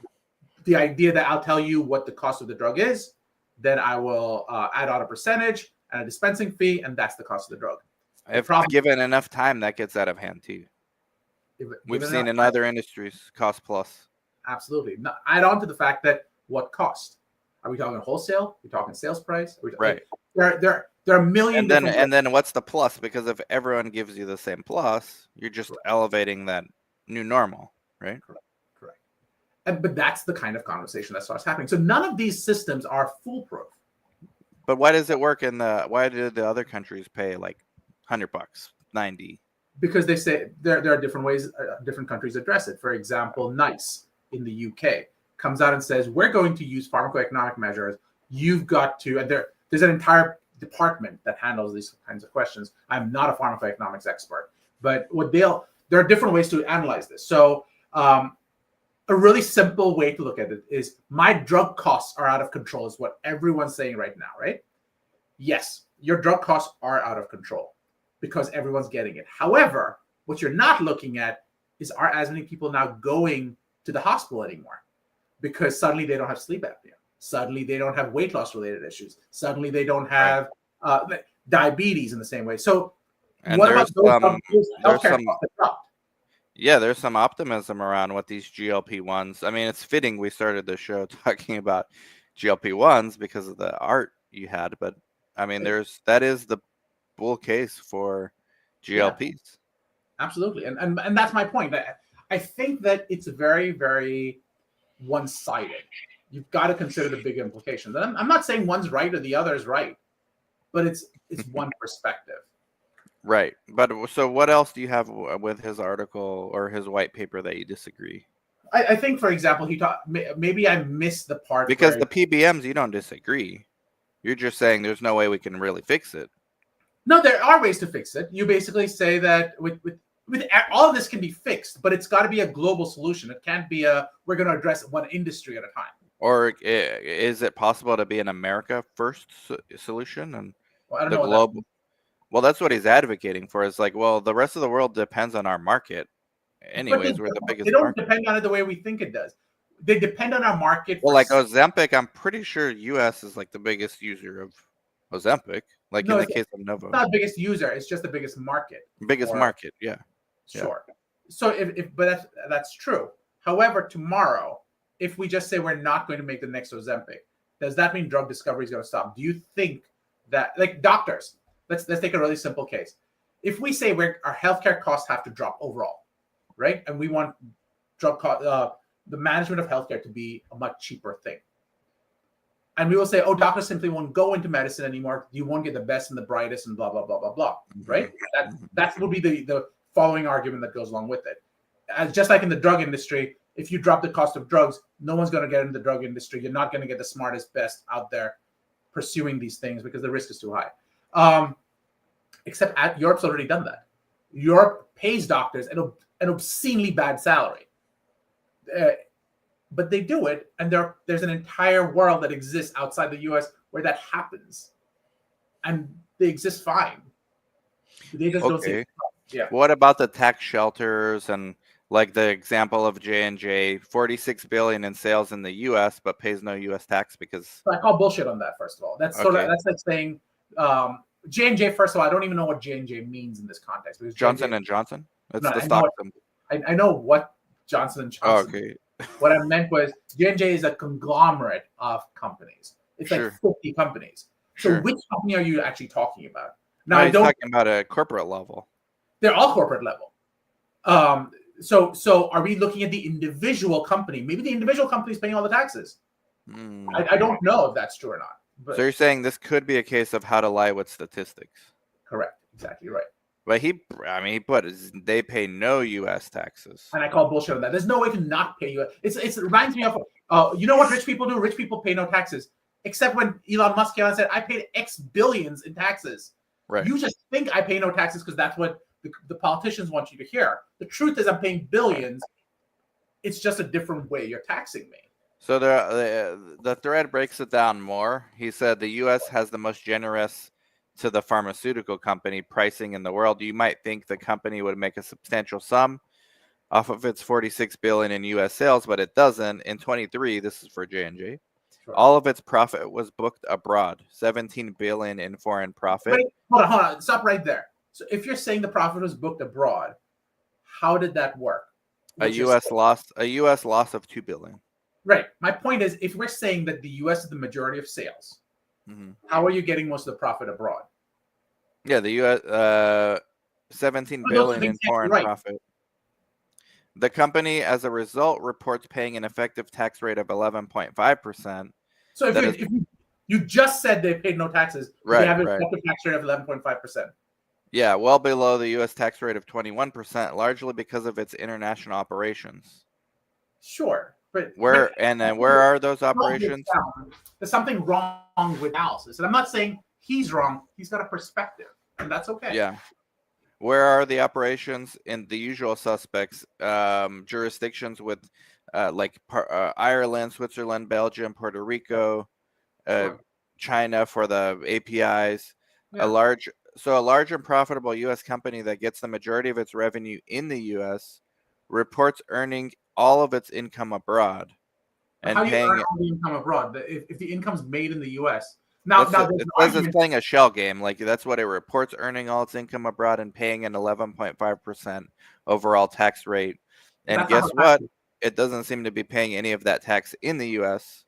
The idea that I'll tell you what the cost of the drug is, then I will add on a percentage and a dispensing fee, and that's the cost of the drug. If given enough time, that gets out of hand too. We've seen in other industries, cost plus. Absolutely. Now, add on to the fact that what cost? Are we talking wholesale? Are we talking sales price? Right. There are a million. And then what's the plus? Because if everyone gives you the same plus, you're just elevating that new normal, right? Correct. But that's the kind of conversation that starts happening. So none of these systems are foolproof. But why does it work why did the other countries pay like $100, $90? Because they say there are different ways different countries address it. For example, NICE in the UK comes out and says, we're going to use pharmacoeconomic measures. You've got to, and there's an entire department that handles these kinds of questions. I'm not a pharmacoeconomics expert, but there are different ways to analyze this. So a really simple way to look at it is my drug costs are out of control is what everyone's saying right now, right? Yes, your drug costs are out of control because everyone's getting it. However, what you're not looking at is, are as many people now going to the hospital anymore because suddenly they don't have sleep apnea. Suddenly they don't have weight loss related issues. Suddenly they don't have diabetes in the same way. So And what about those healthcare costs that dropped? Yeah, there's some optimism around what these GLP-1s. I mean, it's fitting we started the show talking about GLP-1s because of the art you had, but I mean, that is the bull case for GLPs. Yeah, absolutely, and that's my point. I think that it's very, very one-sided. You've got to consider the big implications. And I'm not saying one's right or the other is right, but it's one perspective. Right. But so what else do you have with his article or his white paper that you disagree? I think, for example, maybe I missed the part because the PBMs, you don't disagree. You're just saying there's no way we can really fix it. No, there are ways to fix it. You basically say that with all of this can be fixed, but it's got to be a global solution. It can't be we're going to address one industry at a time. Or is it possible to be an America first solution and I don't know global? Well, that's what he's advocating for. It's like, well, the rest of the world depends on our market. Anyways, we're the biggest. They don't depend on it the way we think it does. They depend on our market. Well, like Ozempic, I'm pretty sure U.S. is like the biggest user of Ozempic. Like in the case of Novo, it's not the biggest user; it's just the biggest market. Market, yeah. Sure. Yeah. So, but that's true. However, tomorrow, if we just say we're not going to make the next Ozempic, does that mean drug discovery is going to stop? Do you think that, like doctors? Let's take a really simple case. If we say our healthcare costs have to drop overall, right, and we want the management of healthcare to be a much cheaper thing, and we will say, oh, doctors simply won't go into medicine anymore. You won't get the best and the brightest and blah blah blah blah blah, right? That will be the following argument that goes along with it. Just like in the drug industry, if you drop the cost of drugs, no one's going to get into the drug industry. You're not going to get the smartest, best out there pursuing these things because the risk is too high. Except Europe's already done that. Europe pays doctors an obscenely bad salary, but they do it, and there's an entire world that exists outside the U.S. where that happens, and they exist fine. They just don't see. Yeah. What about the tax shelters and like the example of J&J, $46 billion in sales in the U.S. but pays no U.S. tax because I call bullshit on that. First of all, that's that's like saying. J&J, first of all, I don't even know what J&J means in this context. Because Johnson & Johnson? It's the stock symbol. I know what Johnson & Johnson means. What I meant was J&J is a conglomerate of companies. It's like 50 companies. So which company are you actually talking about? Now, I'm talking about a corporate level. They're all corporate level. So are we looking at the individual company? Maybe the individual company is paying all the taxes. I don't know if that's true or not. But, so you're saying this could be a case of how to lie with statistics? Correct. Exactly right. But he put they pay no U.S. taxes, and I call bullshit on that. There's no way to not pay U.S. It reminds me of you know what rich people do? Rich people pay no taxes, except when Elon Musk came out and said, "I paid X billions in taxes." Right. You just think I pay no taxes because that's what the politicians want you to hear. The truth is, I'm paying billions. It's just a different way you're taxing me. So the thread breaks it down more. He said the U.S. has the most generous to the pharmaceutical company pricing in the world. You might think the company would make a substantial sum off of its $46 billion in U.S. sales, but it doesn't. In 23, this is for J&J, all of its profit was booked abroad. $17 billion in foreign profit. Wait, hold on. Stop right there. So if you're saying the profit was booked abroad, how did that work? A U.S. loss of $2 billion. Right. My point is, if we're saying that the U.S. is the majority of sales, how are you getting most of the profit abroad? Yeah, the U.S. $17 billion in foreign profit. The company, as a result, reports paying an effective tax rate of 11.5%. So if you just said they paid no taxes, they have an effective tax rate of 11.5%. Yeah, well below the U.S. tax rate of 21%, largely because of its international operations. Sure. But where are those operations? There's something wrong with analysis. And I'm not saying he's wrong. He's got a perspective, and that's okay. Yeah. Where are the operations in the usual suspects jurisdictions with Ireland, Switzerland, Belgium, Puerto Rico, Sure. China for the APIs, a Yeah. large and profitable U.S. company that gets the majority of its revenue in the U.S. reports earning all of its income abroad But how and do you earn paying it. all the income abroad? If the income's made in the U.S. Now, there's It an says it's argument. playing a shell game. Like that's what it reports, earning all its income abroad and paying an 11.5% overall tax rate. And That's not how guess tax what? is. It doesn't seem to be paying any of that tax in the U.S.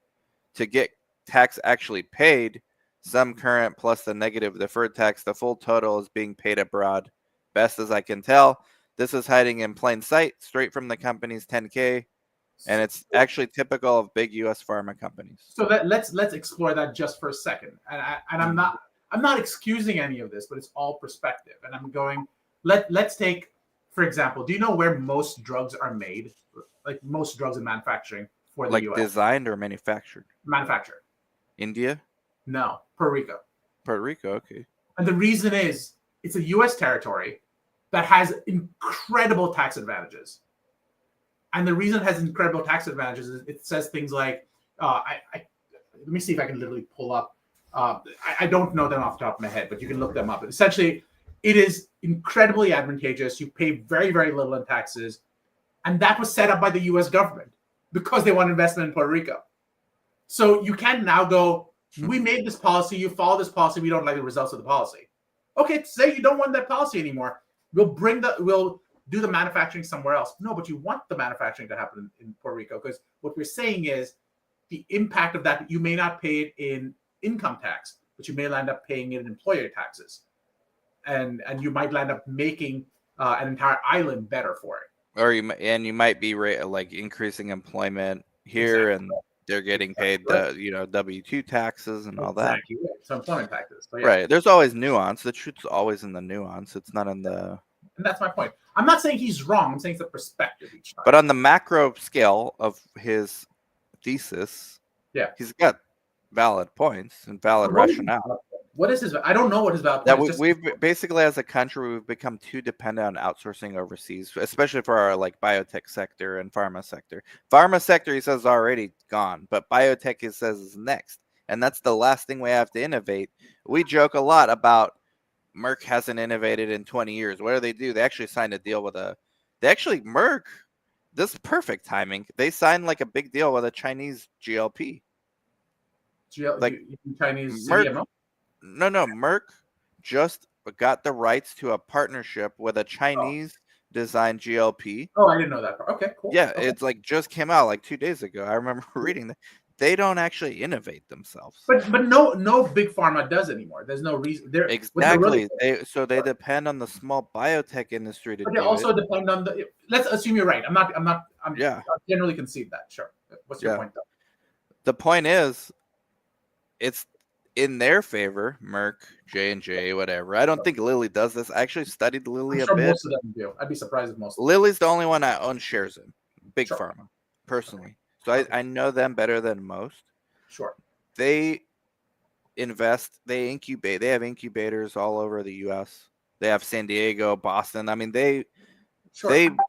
To get tax actually paid, some current plus the negative deferred tax, the full total is being paid abroad. Best as I can tell, this is hiding in plain sight, straight from the company's 10K, and So, it's actually typical of big U.S. pharma companies. so let's explore that just for a second. And I'm not excusing any of this, but it's all perspective. And I'm going. Let's take, for example, do you know where most drugs are made? Like most drugs in manufacturing for the Like U.S. designed or manufactured. Manufactured. India, No, Puerto Rico. Puerto Rico, okay. And the reason is it's a U.S. territory that has incredible tax advantages. And the reason it has incredible tax advantages is it says things like, let me see if I can literally pull up. I don't know them off the top of my head, but you can look them up. But essentially, it is incredibly advantageous. You pay very, very little in taxes. And that was set up by the US government because they want investment in Puerto Rico. So you can now go, we made this policy, you follow this policy, we don't like the results of the policy. Okay, say you don't want that policy anymore. We'll do the manufacturing somewhere else. No, but you want the manufacturing to happen in Puerto Rico because what we're saying is the impact of that, you may not pay it in income tax, but you may land up paying it in employer taxes. And you might land up making an entire island better for it. Or you might be like increasing employment here, Exactly. and they're getting paid Right. the W-2 taxes and all that. Exactly. So employment taxes. So yeah. Right. There's always nuance. The truth's always in the nuance. It's not in the. And that's my point. I'm not saying he's wrong. I'm saying it's a perspective each time. But on the macro scale of his thesis, yeah, he's got valid points and valid rationale. What is his? I don't know what his valid That point is. we've basically, as a country, we've become too dependent on outsourcing overseas, especially for our like biotech sector and pharma sector. Pharma sector, he says, is already gone, but biotech, he says, is next, and that's the last thing we have to innovate. We joke a lot about Merck hasn't innovated in 20 years. What do? They actually signed a deal with Merck. This is perfect timing. They signed like a big deal with a Chinese GLP. Like Chinese Merck. CDMO? No, Merck just got the rights to a partnership with a Chinese designed GLP. Oh, I didn't know that part. Okay, cool. Yeah, okay. It's like just came out like 2 days ago. I remember reading that. They don't actually innovate themselves. But no big pharma does anymore. There's no reason. Exactly. They depend on the small biotech industry to but they also depend on the. Let's assume you're right. I'm generally concede that. Sure. What's your point though? The point is, it's in their favor. Merck, J&J, whatever. I don't think Lilly does this. I actually studied Lilly a bit. Most of them do. I'd be surprised if most. Lilly's the only one I own shares in. Big pharma, personally. Okay. So I know them better than most. Sure. They invest. They incubate. They have incubators all over the U.S. They have San Diego, Boston. I mean, they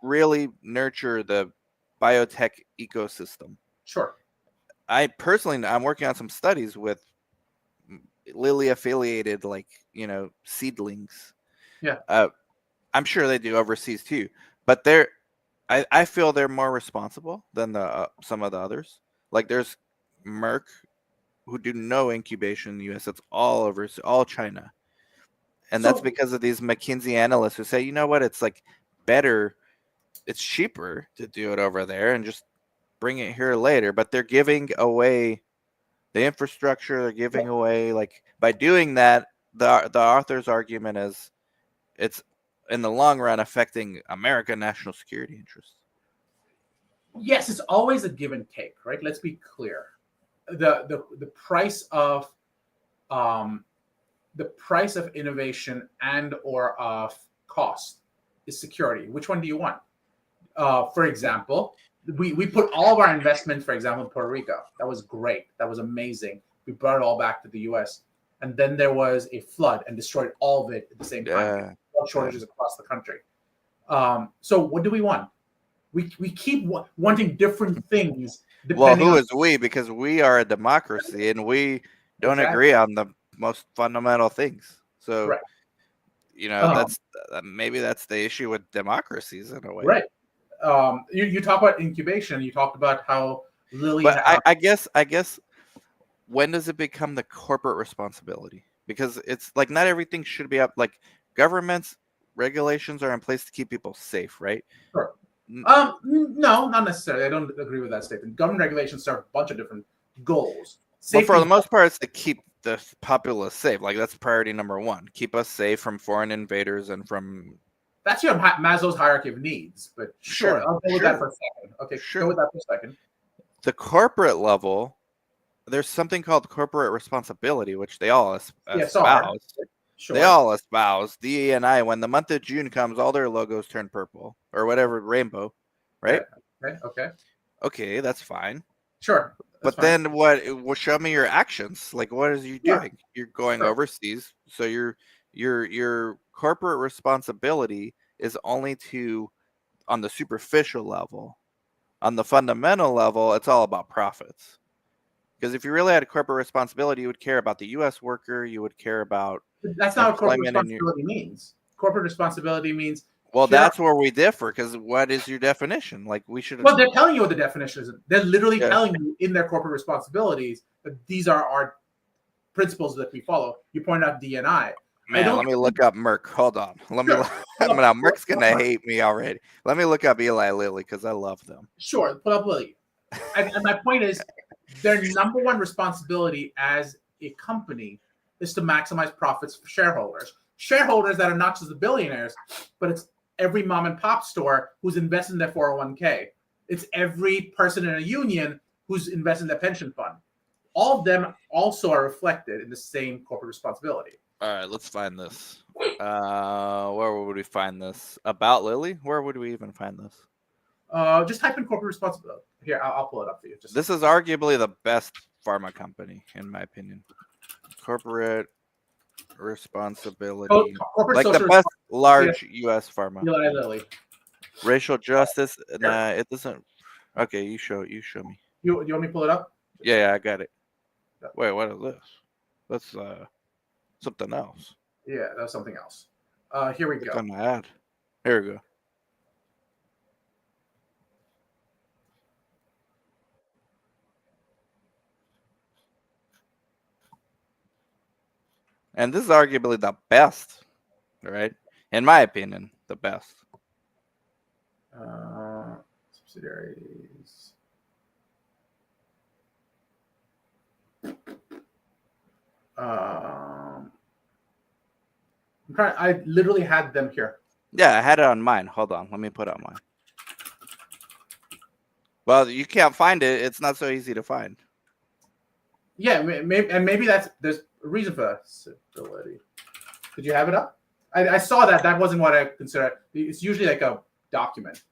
really nurture the biotech ecosystem. Sure. I'm working on some studies with Lilly affiliated, seedlings. Yeah. I'm sure they do overseas too, but I feel they're more responsible than some of the others. Like there's Merck, who do no incubation in the U.S. It's all China, and that's because of these McKinsey analysts who say, you know what, it's like better, it's cheaper to do it over there and just bring it here later. But they're giving away the infrastructure. They're giving away, like, by doing that. The author's argument is it's in the long run affecting American national security interests. Yes, it's always a give and take, right? Let's be clear. The price of innovation and or of cost is security. Which one do you want? For example, we put all of our investments, for example, in Puerto Rico. That was great. That was amazing. We brought it all back to the U.S. and then there was a flood and destroyed all of it at the same time. Yeah. Shortages across the country. So what do we want? We keep wanting different things. Well, Depending who on is we? Because we are a democracy and we don't exactly agree on the most fundamental things. So, right. that's maybe that's the issue with democracies in a way. Right. You talk about incubation. You talked about how Lilly. But I guess when does it become the corporate responsibility? Because it's like not everything should be up. Like governments regulations are in place to keep people safe, right? Sure. No, not necessarily. I don't agree with that statement. Government regulations serve a bunch of different goals. But for Safety. the most part, it's to keep the populace safe. Like that's priority number one. Keep us safe from foreign invaders and from. That's your Maslow's hierarchy of needs. But sure, I'll go with that for a second. Okay, go with that for a second. The corporate level, there's something called corporate responsibility, which they all espouse. Sure. They all espouse DE&I. When the month of June comes, all their logos turn purple or whatever, rainbow, right? Okay, that's fine. Sure. But then what? Well, show me your actions. Like, what is you doing? You're going overseas, so your corporate responsibility is only on the superficial level. On the fundamental level, it's all about profits. Because if you really had a corporate responsibility, you would care about the U.S. worker. You would care about. That's not what corporate responsibility means. Corporate responsibility means. Well, that's where we differ. Because what is your definition? Like we should. Well, they're telling you what the definition is. They're literally telling you in their corporate responsibilities that these are our principles that we follow. You point out D&I. Man, let me look up Merck. Hold on. Now Merck's gonna hate me already. Let me look up Eli Lilly because I love them. Sure, put up Lilly. And my point is, their number one responsibility as a company is to maximize profits for shareholders. Shareholders that are not just the billionaires, but it's every mom and pop store who's invested in their 401k. It's every person in a union who's invested in their pension fund. All of them also are reflected in the same corporate responsibility. All right, let's find this. Where would we find this? About Lilly? Where would we even find this? Just type in corporate responsibility. Here, I'll pull it up for you. This is arguably the best pharma company, in my opinion. Corporate responsibility. Corporate like the best large U.S. pharma. Eli Lilly. Racial justice. Nah, it doesn't. Okay, you show me. You want me to pull it up? Yeah, I got it. Wait, what is this? That's something else. Yeah, that's something else. Here we go. On my ad. Here we go. And this is arguably the best, right? In my opinion, the best. Subsidiaries. I literally had them here. Yeah, I had it on mine. Hold on. Let me put it on mine. Well, you can't find it. It's not so easy to find. Yeah, maybe there's a reason for that. Stability. Did you have it up? I saw that. That wasn't what I considered. It's usually like a document.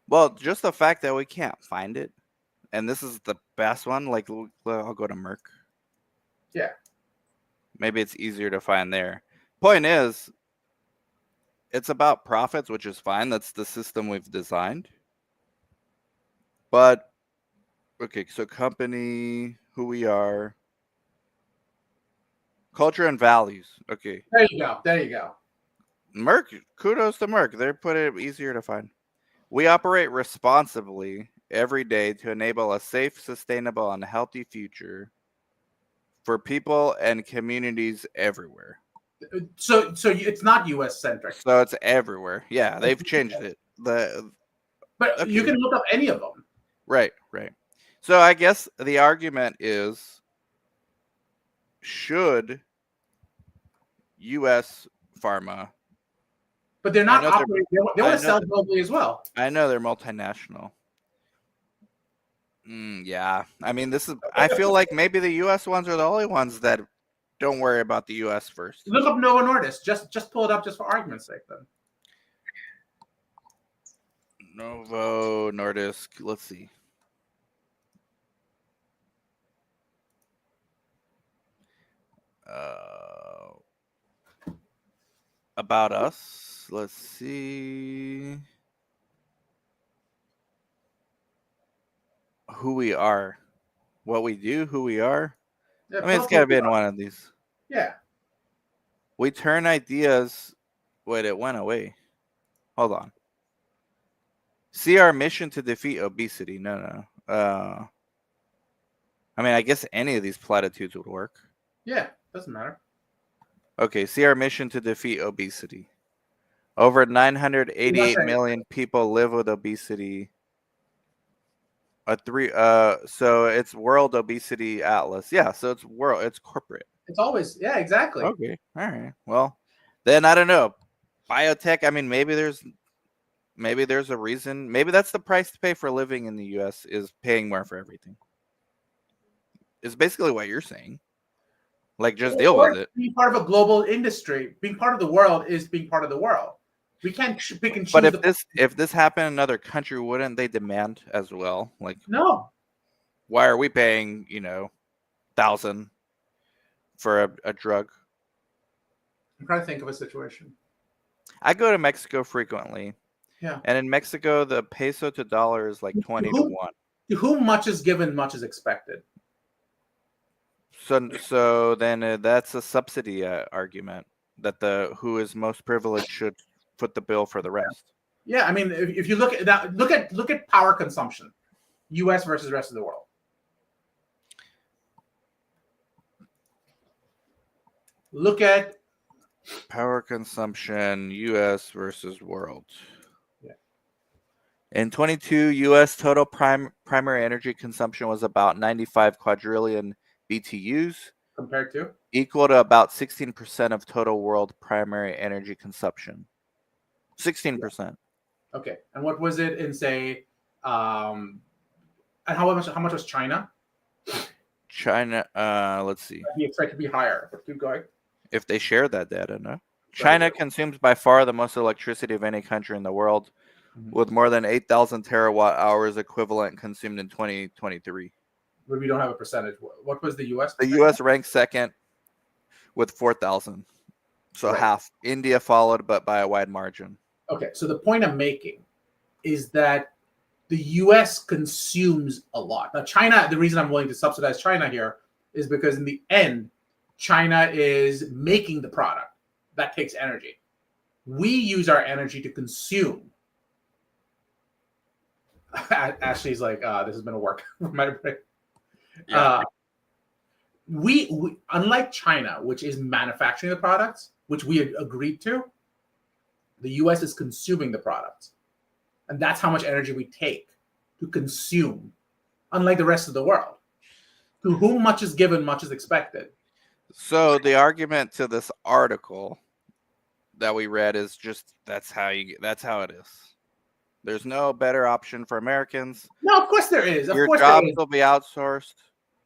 Well, just the fact that we can't find it, and this is the best one. Like, I'll go to Merck. Yeah. Maybe it's easier to find there. Point is, it's about profits, which is fine. That's the system we've designed. But, okay, so company, who we are, culture and values. Okay. There you go. Merck, kudos to Merck. They put it easier to find. We operate responsibly every day to enable a safe, sustainable, and healthy future for people and communities everywhere. So it's not U.S. centric. So it's everywhere. Yeah, they've changed it. But you can look up any of them. Right. So I guess the argument is, should U.S. pharma? But they're not operating. They want to sell globally as well. I know they're multinational. Yeah, I mean, I feel like maybe the U.S. ones are the only ones that don't worry about the U.S. first. Look up Novo Nordisk. Just pull it up just for argument's sake, then. Novo Nordisk. Let's see. Uh, about us. Let's see who we are, what we do, who we are. Yeah, I mean, pull it's up what got to we be in are. one of these. Yeah. We turn ideas. Wait, it went away. Hold on. See our mission to defeat obesity. No. I mean, I guess any of these platitudes would work. Yeah. Doesn't matter. Okay, see our mission to defeat obesity. Over You're not 988 saying million people live with obesity. So it's World Obesity Atlas. Yeah, so it's corporate. it's always, yeah, exactly. Okay. All right. Well, then I don't know. Biotech, I mean maybe there's a reason. Maybe that's the price to pay for living in the US is paying more for everything. Is basically what you're saying. Like just deal with Or it. being part of a global industry, being part of the world is being part of the world. We can't pick and But choose if this happened in another country, wouldn't they demand as well? Like No. why are we paying, 1,000 for a drug? I'm trying to think of a situation. I go to Mexico frequently. Yeah. And in Mexico, the peso to dollar is like 20 to 1. To whom much is given, much is expected. So then that's a subsidy argument that the who is most privileged should foot the bill for the rest. Yeah, I mean, if you look at that, look at power consumption, U.S. versus rest of the world. Look at Power consumption, U.S. versus world. Yeah. In 22, U.S. total primary energy consumption was about 95 quadrillion BTUs, compared to. equal to about 16% of total world primary energy consumption. 16%. Okay, and what was it in say, and how much was China? China, let's see. We expect to be higher. But keep going. If they share that data, no? China consumes by far the most electricity of any country in the world, with more than 8,000 terawatt hours equivalent consumed in 2023. But we don't have a percentage. What was the U.S.? The U.S. ranked second with 4,000, so Right. half. India followed, but by a wide margin. Okay, so the point I'm making is that the U.S. consumes a lot. Now, China, the reason I'm willing to subsidize China here is because in the end, China is making the product. That takes energy. We use our energy to consume. Ashley's like, this has been a work for my brain. Yeah. We unlike China, which is manufacturing the products, which we had agreed to, the US is consuming the products. And that's how much energy we take to consume, unlike the rest of the world. To whom much is given, much is expected. So the argument to this article that we read is just that's how it is. There's no better option for Americans. No, of course there is. Of Your course jobs there is. will be outsourced.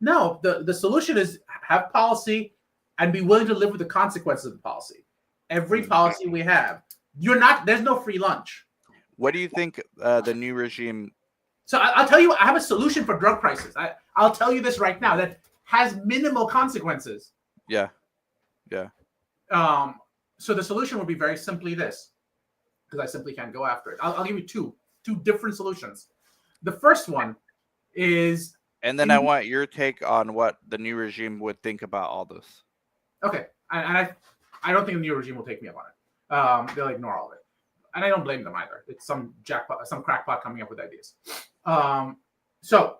No, the solution is have policy and be willing to live with the consequences of the policy. Every policy we have, there's no free lunch. What do you think the new regime? So I'll tell you, I have a solution for drug prices. I'll tell you this right now that has minimal consequences. Yeah. So the solution would be very simply this, because I simply can't go after it. I'll give you two different solutions. The first one is, and then I want your take on what the new regime would think about all this. Okay, and I don't think the new regime will take me up on it. They'll ignore all of it, and I don't blame them either. It's some jackpot, some crackpot coming up with ideas. So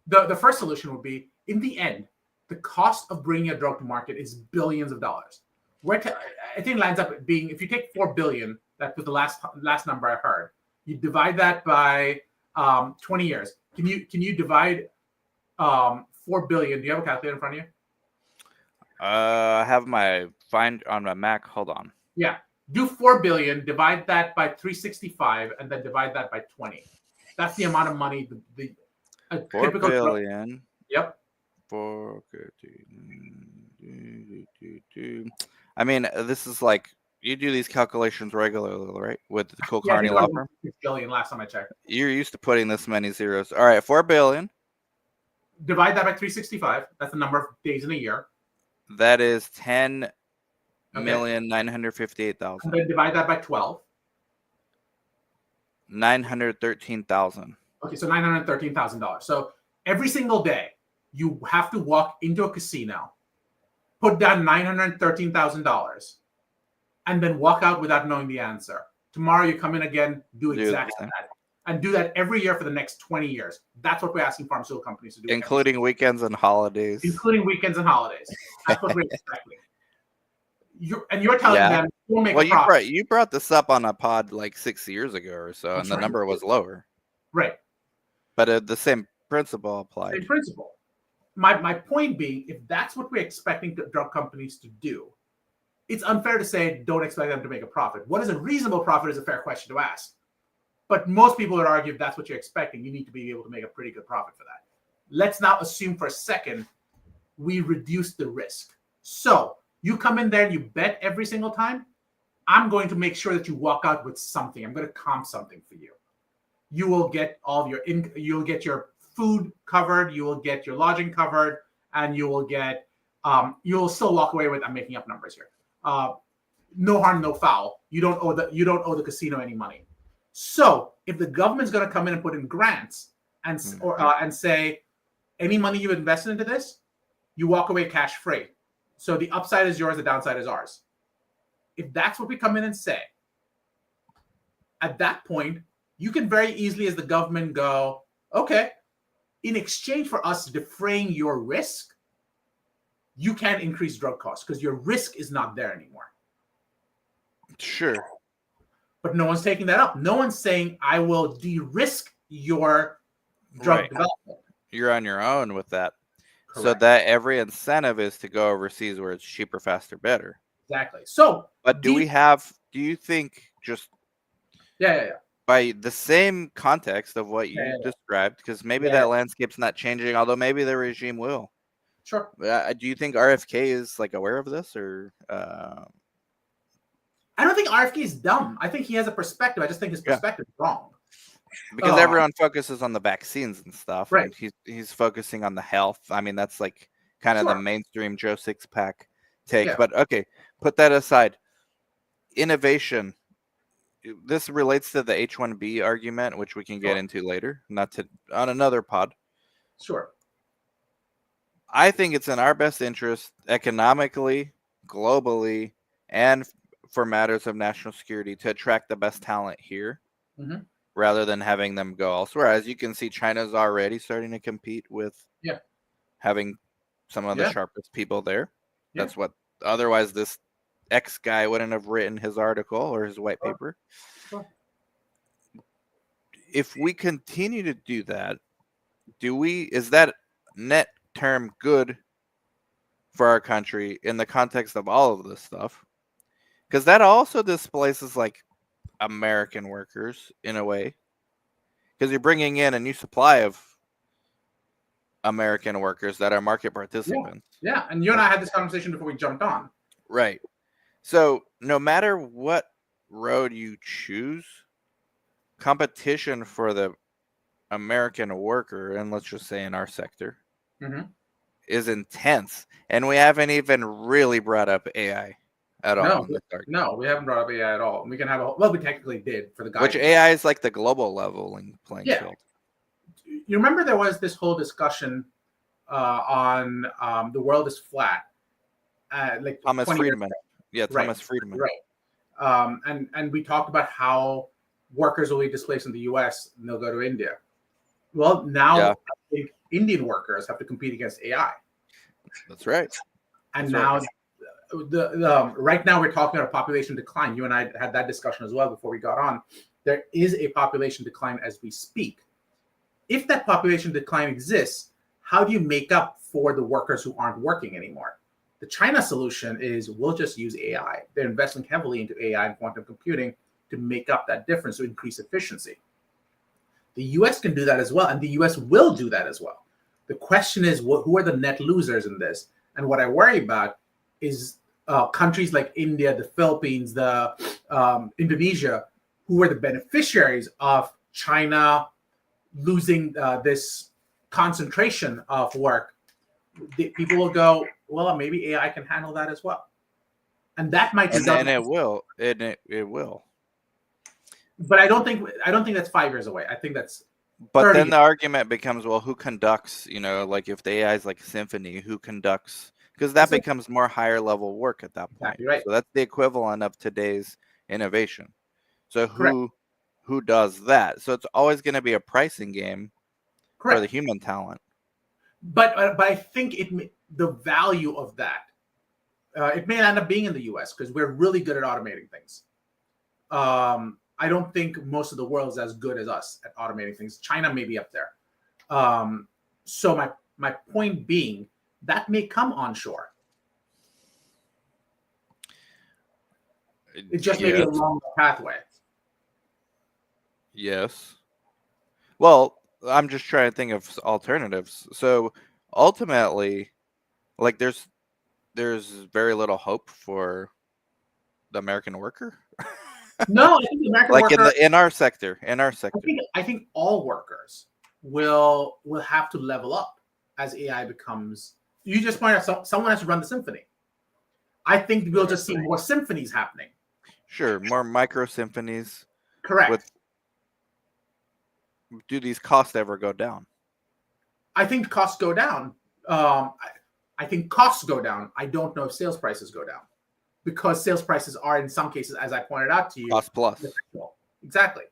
the first solution would be, in the end, the cost of bringing a drug to market is billions of dollars. I think it lands up being, if you take 4 billion, that was the last number I heard. You divide that by 20 years. Can you divide 4 billion? Do you have a calculator in front of you? I have my find on my Mac. Hold on. Yeah. Do 4 billion, divide that by 365, and then divide that by 20. That's the amount of money a 4 typical billion. Drug, yep. 4. I mean, this is like you do these calculations regularly, right? With the Kulkarni law firm. 6 billion last time I checked. You're used to putting this many zeros. All right, 4 billion. Divide that by 365. That's the number of days in a year. That is 10,958,000. And then divide that by 12. 913,000. Okay, so $913,000. So every single day, you have to walk into a casino, put down $913,000, and then walk out without knowing the answer. Tomorrow you come in again, do exactly that. And do that every year for the next 20 years. That's what we're asking pharmaceutical companies to do. Including weekends and holidays. Including weekends and holidays. That's what we're expecting. You're telling them you'll make a profit. You brought this up on a pod like 6 years ago or so, and the number was lower. Right. But the same principle applied. Same principle. My point being, if that's what we're expecting drug companies to do, it's unfair to say don't expect them to make a profit. What is a reasonable profit is a fair question to ask. But most people would argue if that's what you're expecting, you need to be able to make a pretty good profit for that. Let's now assume for a second we reduce the risk. So you come in there and you bet every single time. I'm going to make sure that you walk out with something. I'm going to comp something for you. You will get all of your you'll get your food covered, you will get your lodging covered, and you will get you'll still walk away with, I'm making up numbers here. No harm, no foul. You don't owe the casino any money. So if the government's going to come in and put in grants and say any money you invested into this, you walk away cash free. So the upside is yours, the downside is ours. If that's what we come in and say, at that point, you can very easily, as the government, go, okay, in exchange for us defraying your risk, you can't increase drug costs because your risk is not there anymore. Sure. But no one's taking that up. No one's saying, I will de-risk your drug development. You're on your own with that. Correct. So that every incentive is to go overseas where it's cheaper, faster, better. Exactly. So, but do you think just by the same context of what you described, because maybe that landscape's not changing, although maybe the regime will. Sure. Do you think RFK is like aware of this, or? I don't think RFK is dumb. I think he has a perspective. I just think his perspective is wrong. Because everyone focuses on the vaccines and stuff, right? And he's focusing on the health. I mean, that's like kind of the mainstream Joe Sixpack take. Yeah. But okay, put that aside. Innovation. This relates to the H-1B argument, which we can get into later, on another pod. Sure. I think it's in our best interest, economically, globally, and for matters of national security, to attract the best talent here. Mm-hmm. Rather than having them go elsewhere. As you can see, China's already starting to compete with having some of the sharpest people there. Yeah. That's what, otherwise this X guy wouldn't have written his article or his white paper. Sure. If we continue to do that, is that net term good for our country in the context of all of this stuff? Because that also displaces like American workers in a way, because you're bringing in a new supply of American workers that are market participants. Yeah, and you and I had this conversation before we jumped on. Right. So no matter what road you choose, competition for the American worker, and let's just say in our sector, is intense. And we haven't even really brought up AI. At all. No, we haven't brought up AI at all. We can have we technically did for the guy. Which AI is like the global leveling playing field. You remember there was this whole discussion on the world is flat. Like Thomas Friedman. Yeah, Thomas Friedman. Right. And we talked about how workers will be displaced in the US and they'll go to India. Well, now I think Indian workers have to compete against AI. That's right. And now right now we're talking about a population decline. You and I had that discussion as well before we got on. There is a population decline as we speak. If that population decline exists, how do you make up for the workers who aren't working anymore? The China solution is we'll just use AI. They're investing heavily into AI and quantum computing to make up that difference, to increase efficiency. The US can do that as well, and the US will do that as well. The question is, who are the net losers in this? And what I worry about is countries like India, the Philippines, Indonesia, who are the beneficiaries of China losing this concentration of work, people will go, well, maybe AI can handle that as well, and that might result. And it will, and it will. But I don't think that's 5 years away. I think that's But 30 then years. the argument becomes, well, who conducts? Like if the AI is like symphony, who conducts? Because that That's becomes more higher level work at that point. exactly right. So that's the equivalent of today's innovation. So Correct. who does that? So it's always going to be a pricing game for the Correct. human talent. But I think the value of that it may end up being in the U.S. because we're really good at automating things. I don't think most of the world is as good as us at automating things. China may be up there. So my point being that may come onshore. It just may be a Yes. longer pathway. Yes. Well, I'm just trying to think of alternatives. So ultimately, like there's very little hope for the American worker. No, I think the American Like worker. in our sector, I think all workers will have to level up as AI becomes. You just pointed out someone has to run the symphony. I think we'll just see more symphonies happening. Sure, more micro symphonies. Correct. Do these costs ever go down? I think costs go down. I think costs go down. I don't know if sales prices go down because sales prices are, in some cases, as I pointed out to you, Cost plus. Exactly.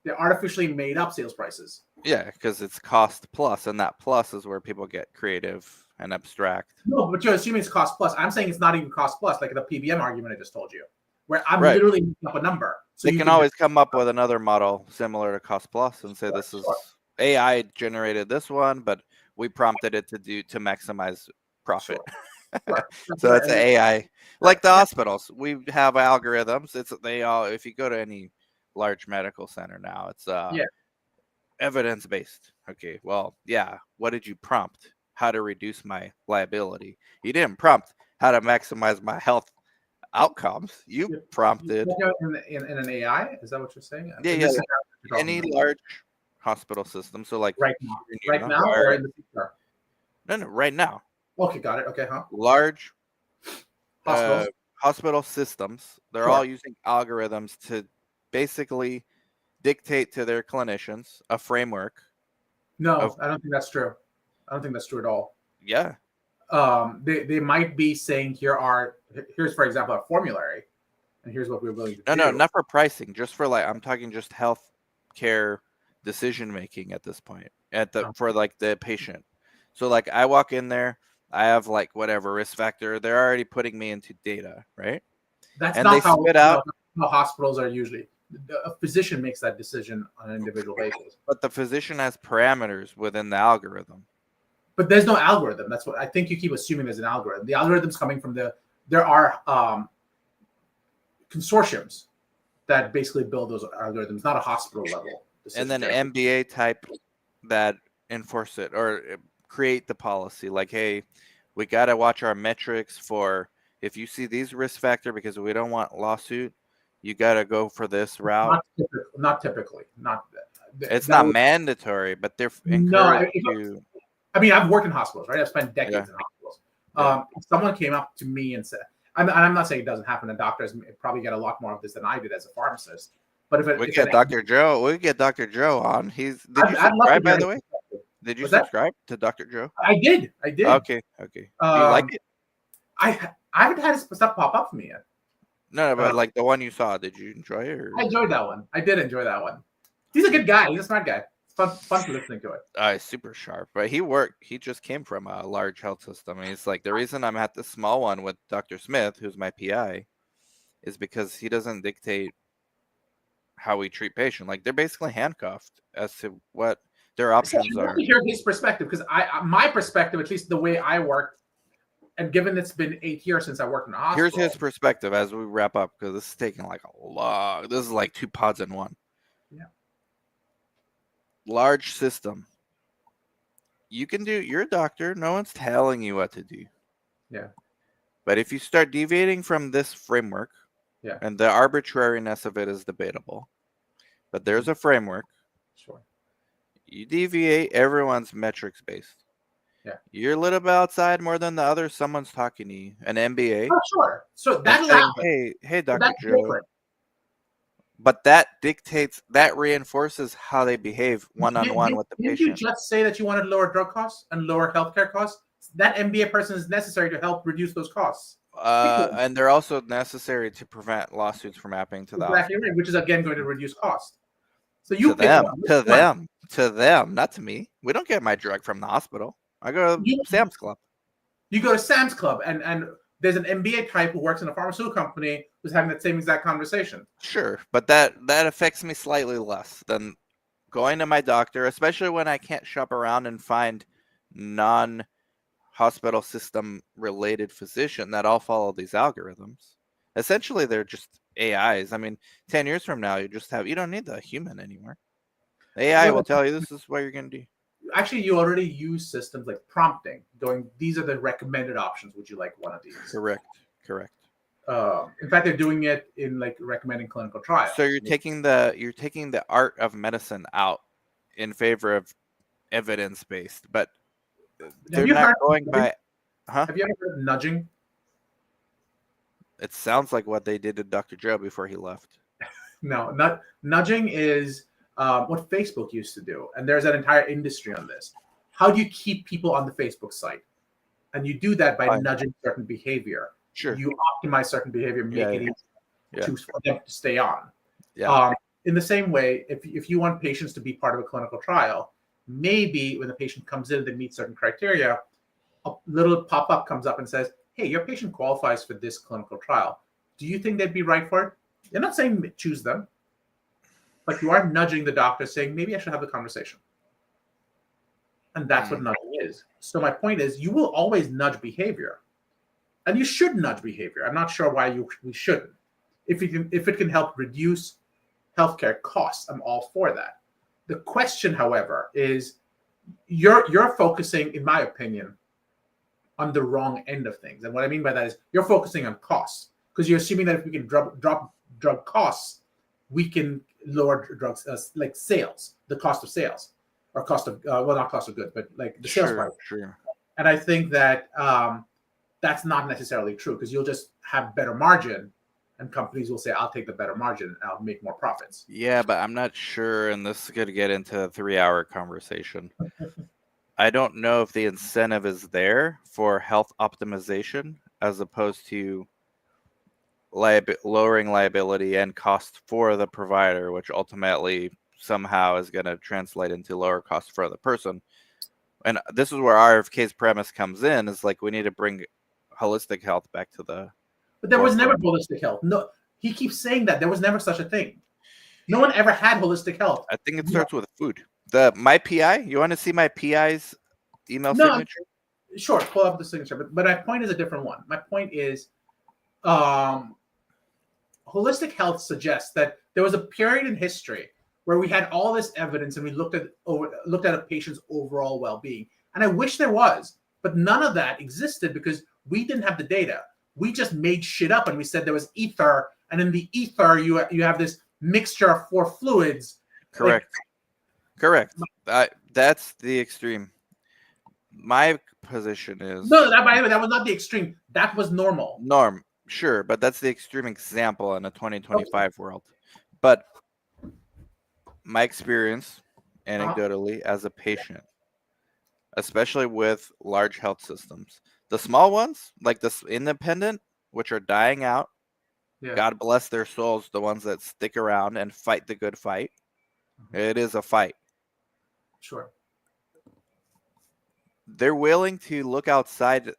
They're artificially made up sales prices. Yeah, because it's cost plus, and that plus is where people get creative and abstract. No, but you're assuming it's cost plus. I'm saying it's not even cost plus, like the PBM argument I just told you, where I'm Right. literally making up a number. So They you can always come up with another model similar to cost plus and say this is AI generated this one, but we prompted it to maximize profit. Sure. So it's an AI, like the hospitals. We have algorithms. If you go to any large medical center now, it's evidence based. Okay, well, yeah. What did you prompt? How to reduce my liability? You didn't prompt how to maximize my health outcomes. You prompted in an AI. Is that what you're saying? yeah. Any large hospital system. So like right now, or in the future? No, right now. Okay, got it. Okay, Large hospitals, hospital systems. They're all using algorithms to basically dictate to their clinicians a framework. No, I don't think that's true. I don't think that's true at all. Yeah. They might be saying here's for example a formulary, and here's what we're willing to do. No, not for pricing. Just for I'm talking just health care decision making at this point for like the patient. So like I walk in there, I have like whatever risk factor. They're already putting me into data, right? That's and not they how, spit out. How hospitals are usually. A physician makes that decision on an individual basis. But the physician has parameters within the algorithm. But there's no algorithm. That's what I think you keep assuming there's an algorithm. The algorithm's coming from there are consortiums that basically build those algorithms, not a hospital level decision. And then MBA type that enforce it or create the policy. Like, hey, we got to watch our metrics for if you see these risk factor because we don't want lawsuit, you got to go for this route. Not typically. It's not mandatory, but they're encouraged to. I mean, I've worked in hospitals, right? I've spent decades in hospitals. If someone came up to me and said, I'm not saying it doesn't happen, and doctors probably get a lot more of this than I did as a pharmacist. But if we get Dr. Joe, we get Dr. Joe on. Did you subscribe, by the way? Did you subscribe to Dr. Joe? I did. Okay. Do you like it? I haven't had his stuff pop up for me yet. No, but like the one you saw, did you enjoy it? Or? I enjoyed that one. I did enjoy that one. He's a good guy. He's a smart guy. It's fun to listening to it. Super sharp. But he just came from a large health system. And he's like, the reason I'm at the small one with Dr. Smith, who's my PI, is because he doesn't dictate how we treat patients. Like they're basically handcuffed as to what their options are. To hear his perspective, because my perspective, at least the way I work, and given it's been 8 years since I worked in a hospital. Here's his perspective as we wrap up, because this is taking like a long. This is like 2 pods in one. Yeah. Large system. You're a doctor. No one's telling you what to do. Yeah. But if you start deviating from this framework, and the arbitrariness of it is debatable, but there's a framework. Sure. You deviate, everyone's metrics based. You're a little bit outside more than the others. Someone's talking to you, an MBA, Oh, sure. So and that saying, allows it. hey, But Dr. that's Joe. different. But that dictates, that reinforces how they behave one-on-one with the Didn't you patient. just say that you wanted lower drug costs and lower healthcare costs? That MBA person is necessary to help reduce those costs. And they're also necessary to prevent lawsuits from happening to the Exactly hospital. right, which is again going to reduce cost. So To you pick them, one. Which to one? them, to them, not to me. We don't get my drug from the hospital. I go to You, Sam's Club. you go to Sam's Club and there's an MBA type who works in a pharmaceutical company who's having that same exact conversation. Sure, but that affects me slightly less than going to my doctor, especially when I can't shop around and find non-hospital system related physician that all follow these algorithms. Essentially, they're just AIs. I mean, 10 years from now, you don't need the human anymore. The AI will Well, tell you this is what you're going to do. actually, you already use systems like prompting, going, these are the recommended options. Would you like one of these? Correct. In fact, they're doing it in like recommending clinical trials. So you're taking the art of medicine out in favor of evidence based, but they're not going by. Huh? Have you ever heard of nudging? It sounds like what they did to Dr. Joe before he left. No, not nudging is what Facebook used to do, and there's an entire industry on this. How do you keep people on the Facebook site? And you do that by nudging certain behavior. Sure. You optimize certain behavior, make it easy for them to stay on. Yeah. In the same way, if you want patients to be part of a clinical trial, maybe when the patient comes in, they meet certain criteria, a little pop-up comes up and says, hey, your patient qualifies for this clinical trial. Do you think they'd be right for it? You're not saying choose them, but you are nudging the doctor saying, maybe I should have the conversation. And that's what nudging is. So my point is, you will always nudge behavior. And you should nudge behavior. I'm not sure why we shouldn't. If it can help reduce healthcare costs, I'm all for that. The question, however, is you're focusing, in my opinion, on the wrong end of things. And what I mean by that is you're focusing on costs because you're assuming that if we can drop drug costs, we can lower drugs like sales, the cost of sales, or cost of not cost of goods, but like the sales price. Sure. And I think that that's not necessarily true because you'll just have better margin, and companies will say, "I'll take the better margin and I'll make more profits." Yeah, but I'm not sure, and this is going to get into a 3-hour conversation. I don't know if the incentive is there for health optimization as opposed to lowering liability and cost for the provider, which ultimately somehow is going to translate into lower cost for the person. And this is where RFK's premise comes in, is like we need to bring holistic health back to the. But there was never holistic health. No, he keeps saying that there was never such a thing. No one ever had holistic health. I think it starts with food. My PI. You want to see my PI's email signature? Sure, pull up the signature. But my point is a different one. My point is, holistic health suggests that there was a period in history where we had all this evidence and we looked at a patient's overall well-being. And I wish there was, but none of that existed because we didn't have the data. We just made shit up and we said there was ether, and in the ether you have this mixture of 4 fluids. Correct. That's the extreme. My position is by the way, that was not the extreme. That was normal. Norm, sure, but that's the extreme example in a 2025 world. But my experience, anecdotally, as a patient, especially with large health systems, the small ones, like this independent, which are dying out, God bless their souls, the ones that stick around and fight the good fight. It is a fight. Sure. They're willing to look outside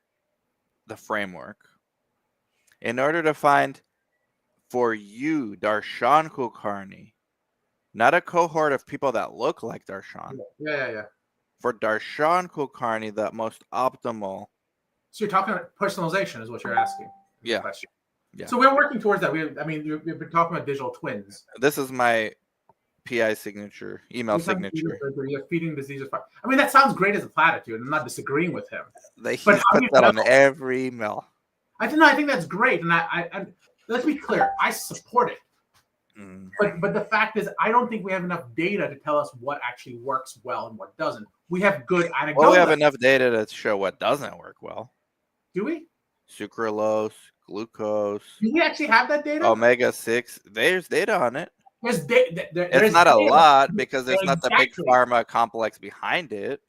the framework in order to find for you, Darshan Kulkarni, not a cohort of people that look like Darshan. Yeah. For Darshan Kulkarni, the most optimal. So you're talking about personalization is what you're asking. Yeah. So we're working towards that. We've been talking about digital twins. This is my PI signature, email signature. You're feeding diseases. I mean, that sounds great as a platitude. I'm not disagreeing with him. He puts that on every email. I think that's great. And I let's be clear. I support it. But the fact is, I don't think we have enough data to tell us what actually works well and what doesn't. We have good Well, we anecdotal. have enough data to show what doesn't work well. Do we? Sucralose, glucose, Do we actually have that data? omega-6. There's data on it. There's It's not a data. lot because there's not the big Exactly. pharma complex behind it,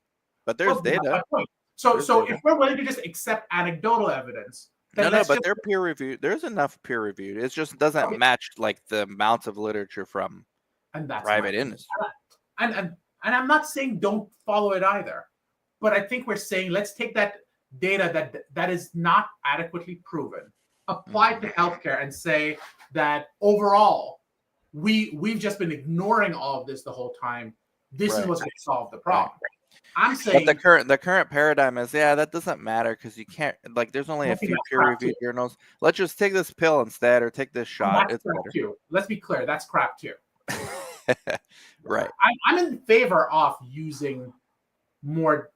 but there's Well, that's data. my point. So, There's so data. if we're willing to just accept anecdotal evidence, then No, let's but just, they're peer reviewed. There's enough peer reviewed. It just doesn't okay, match like the amounts of literature from and that's my private point. industry. And I'm not saying don't follow it either, but I think we're saying let's take that data that is not adequately proven, apply it to healthcare, and say that overall we've just been ignoring all of this the whole time. This is Right. what's going to solve the problem. I'm But saying the current paradigm is that doesn't matter because you can't like there's only a nothing few that's peer crap reviewed too. journals. Let's just take this pill instead or take this And shot. that's It's crap better. too. Let's be clear, that's crap too. Right. I'm in favor of using more,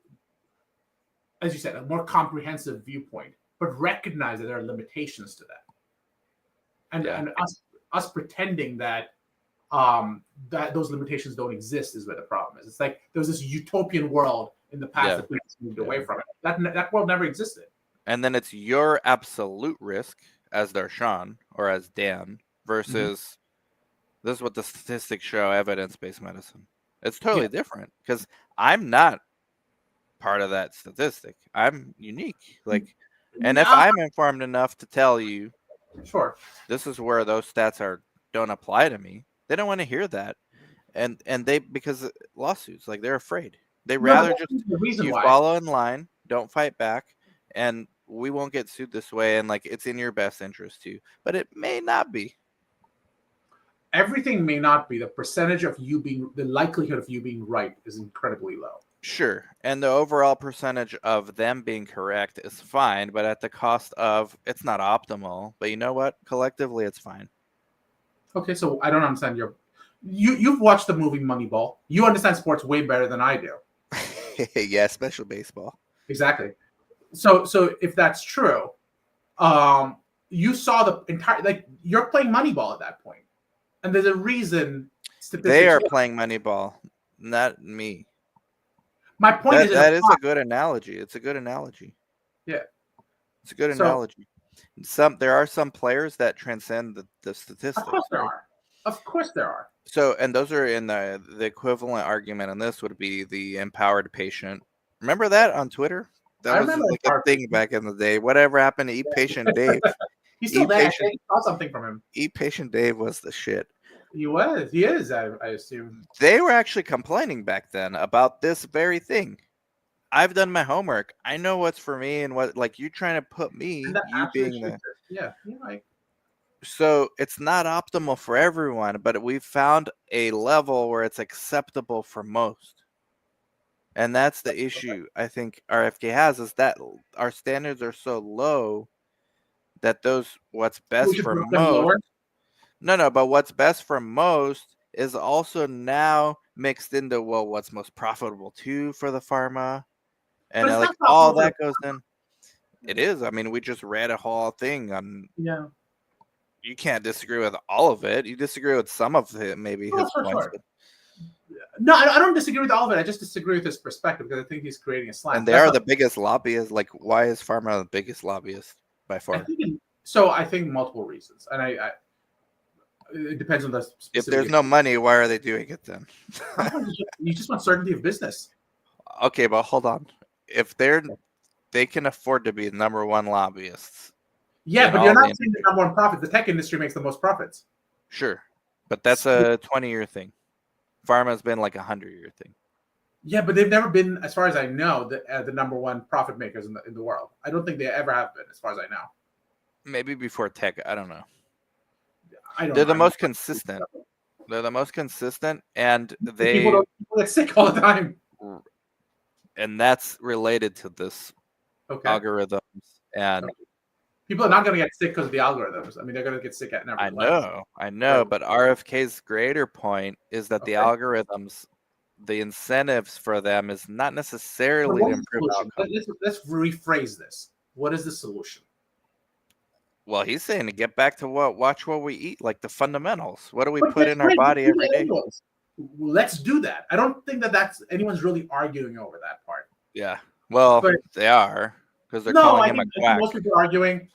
as you said, a more comprehensive viewpoint, but recognize that there are limitations to that. And Yeah. and us pretending that that those limitations don't exist is where the problem is. It's like there was this utopian world in the past Yeah. that we just moved away from it. That world never existed. And then it's your absolute risk as Darshan or as Dan versus this is what the statistics show, evidence-based medicine. It's totally different because I'm not part of that statistic. I'm unique. Like, and if I'm informed enough to tell you Sure, this is where those stats don't apply to me, they don't want to hear that. And they because lawsuits, like they're afraid. They rather but just the reason you why follow in line, don't fight back, and we won't get sued this way. And like it's in your best interest too, but it may not be. everything may not be, the percentage of you being, the likelihood of you being right is incredibly low. Sure, and the overall percentage of them being correct is fine, but at the cost of it's not optimal. But you know what? Collectively, it's fine. Okay, so I don't understand you've watched the movie Moneyball. You understand sports way better than I do. Yeah, special baseball. Exactly. So if that's true, you saw the entire, like, you're playing Moneyball at that point, and there's a reason They are playing Moneyball, not me. My point is that is a good analogy. It's a good analogy. Yeah, it's a good analogy. There are some players that transcend the statistics. Of course there are. Of course there are. So, and those are in the equivalent argument on this would be the empowered patient. Remember that on Twitter? That was like a thing back in the day. Whatever happened to Eat Patient Dave? He's still there. I saw something from him. Eat Patient Dave was the shit. He was. He is, I assume. They were actually complaining back then about this very thing. I've done my homework. I know what's for me and what, like, you're trying to put me, you being the... Yeah, you're right. So it's not optimal for everyone, but we've found a level where it's acceptable for most. And that's the issue I think RFK has, is that our standards are so low that what's best for most. No, but what's best for most is also now mixed into, well, what's most profitable too for the pharma. And like all that goes in. It is. I mean, we just read a whole thing on. Yeah. You can't disagree with all of it. You disagree with some of it, maybe his points. Sure. No, I don't disagree with all of it. I just disagree with his perspective because I think he's creating a slant. And they are the biggest lobbyists. Like, why is pharma the biggest lobbyist by far? I think multiple reasons, and it depends on the specific. If there's no money, why are they doing it then? You just want certainty of business. Okay, but hold on. If they can afford to be the number one lobbyists. Yeah, but you're not saying the number one profit. The tech industry makes the most profits. Sure, but that's a 20-year thing. Pharma's been like a 100-year thing. Yeah, but they've never been, as far as I know, the number one profit makers in the world. I don't think they ever have been, as far as I know. Maybe before tech, I don't know. They're the most consistent. They're the most consistent, and people get sick all the time. And that's related to this algorithms and. People are not going to get sick because of the algorithms. I mean, they're going to get sick at never. I know, but RFK's greater point is that the algorithms, the incentives for them is not necessarily to improve outcomes. Let's rephrase this. What is the solution? Well, he's saying to get back to watch what we eat, like the fundamentals. What do we put in our body every day? Let's do that. I don't think that that's anyone's really arguing over that part. Yeah. Well, But they are because they're no, calling I him a think quack. most people are arguing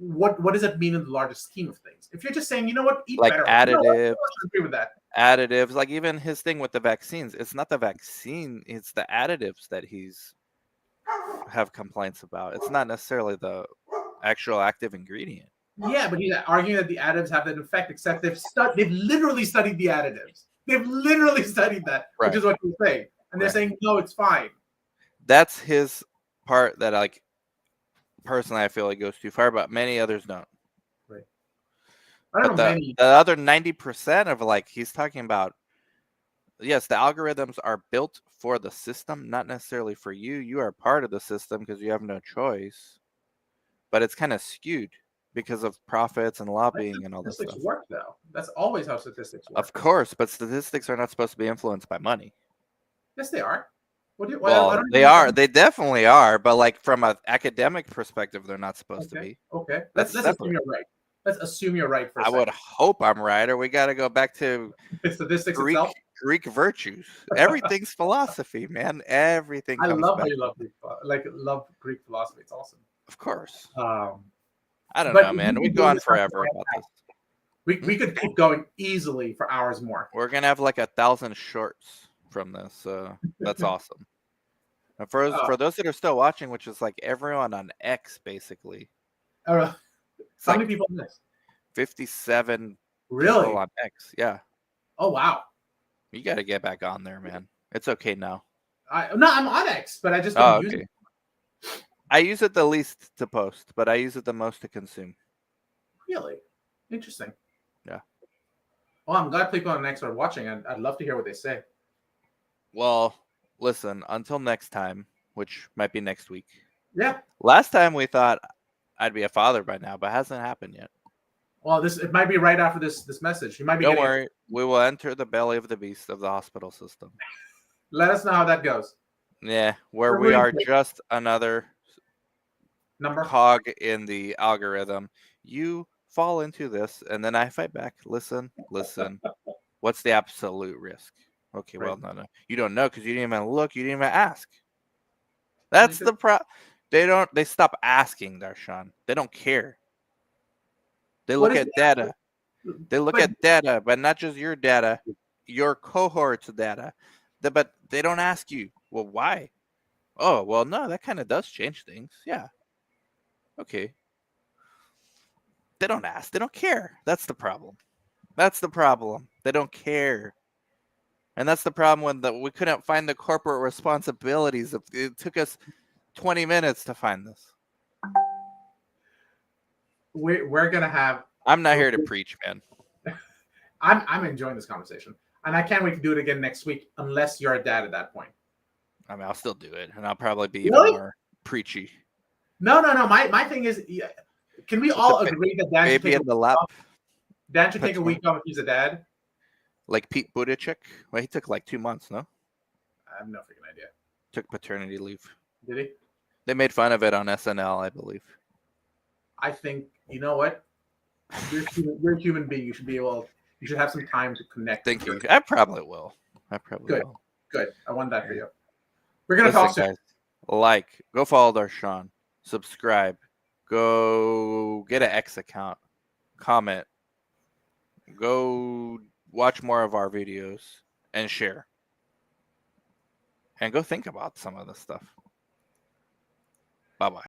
what does it mean in the largest scheme of things? If you're just saying, you know what, eat Like better, additives, I agree with that. additives. Like even his thing with the vaccines. It's not the vaccine. It's the additives that he's have complaints about. It's not necessarily the actual active ingredient. Yeah, but he's arguing that the additives have that effect, except they've literally studied the additives. They've literally studied that, which is what you're saying. And they're saying, no, it's fine. That's his part that like personally I feel like goes too far, but many others don't. Right. I don't know many. The other 90% of like he's talking about, yes, the algorithms are built for the system, not necessarily for you. You are part of the system because you have no choice. But it's kind of skewed because of profits and lobbying and all this stuff. Statistics work, though. That's always how statistics work. Of course, but statistics are not supposed to be influenced by money. Yes, they are. Well, they are. They definitely are. But like from an academic perspective, they're not supposed to be. Okay. Let's assume you're right. Let's assume you're right for a second. I would hope I'm right, or we got to go back to statistics itself. Greek virtues. Everything's philosophy, man. Everything. I love how you love Greek philosophy. It's awesome. Of course. I don't know, man. We go on forever about this. We could keep going easily for hours more. We're gonna have like 1,000 shorts from this. That's awesome. And for those that are still watching, which is like everyone on X, basically. How many people on this? 57 really people on X. Yeah. Oh wow. You got to get back on there, man. It's okay now. I'm on X, but I just don't use it. I use it the least to post, but I use it the most to consume. Really? Interesting. Yeah. Well, I'm glad people on X are watching. I'd love to hear what they say. Well, listen, until next time, which might be next week. Yeah. Last time we thought I'd be a father by now, but it hasn't happened yet. Well, it might be right after this message. You might be. Don't worry. We will enter the belly of the beast of the hospital system. Let us know how that goes. Yeah, where we are just another cog in the algorithm. You fall into this, and then I fight back. Listen. What's the absolute risk? Okay, well, no. You don't know because you didn't even look. You didn't even ask. That's the problem. They stop asking, Darshan. They don't care. They look at data. They look at data, but not just your data, your cohort's data. But they don't ask you, well, why? Oh, well, no, that kind of does change things. Yeah. Okay. They don't ask. They don't care. That's the problem. They don't care. And that's the problem when we couldn't find the corporate responsibilities. It took us 20 minutes to find this. We're going to have... I'm not here to preach, man. I'm enjoying this conversation. And I can't wait to do it again next week, unless you're a dad at that point. I mean, I'll still do it, and I'll probably be even more preachy. No. My thing is, can we all agree that Dan should take a week off? Dan should take a week off if he's a dad? Like Pete Buttigieg? Well, he took like 2 months, no? I have no freaking idea. Took paternity leave. Did he? They made fun of it on SNL, I believe. I think, you know what? You're a human being. You should be able... You should have some time to connect. Thank you. I probably will. Will. Good. I want that for you. We're going to talk soon. Guys, go follow Darshan. Subscribe. Go get an X account. Comment. Go watch more of our videos and share. And go think about some of this stuff. Bye-bye.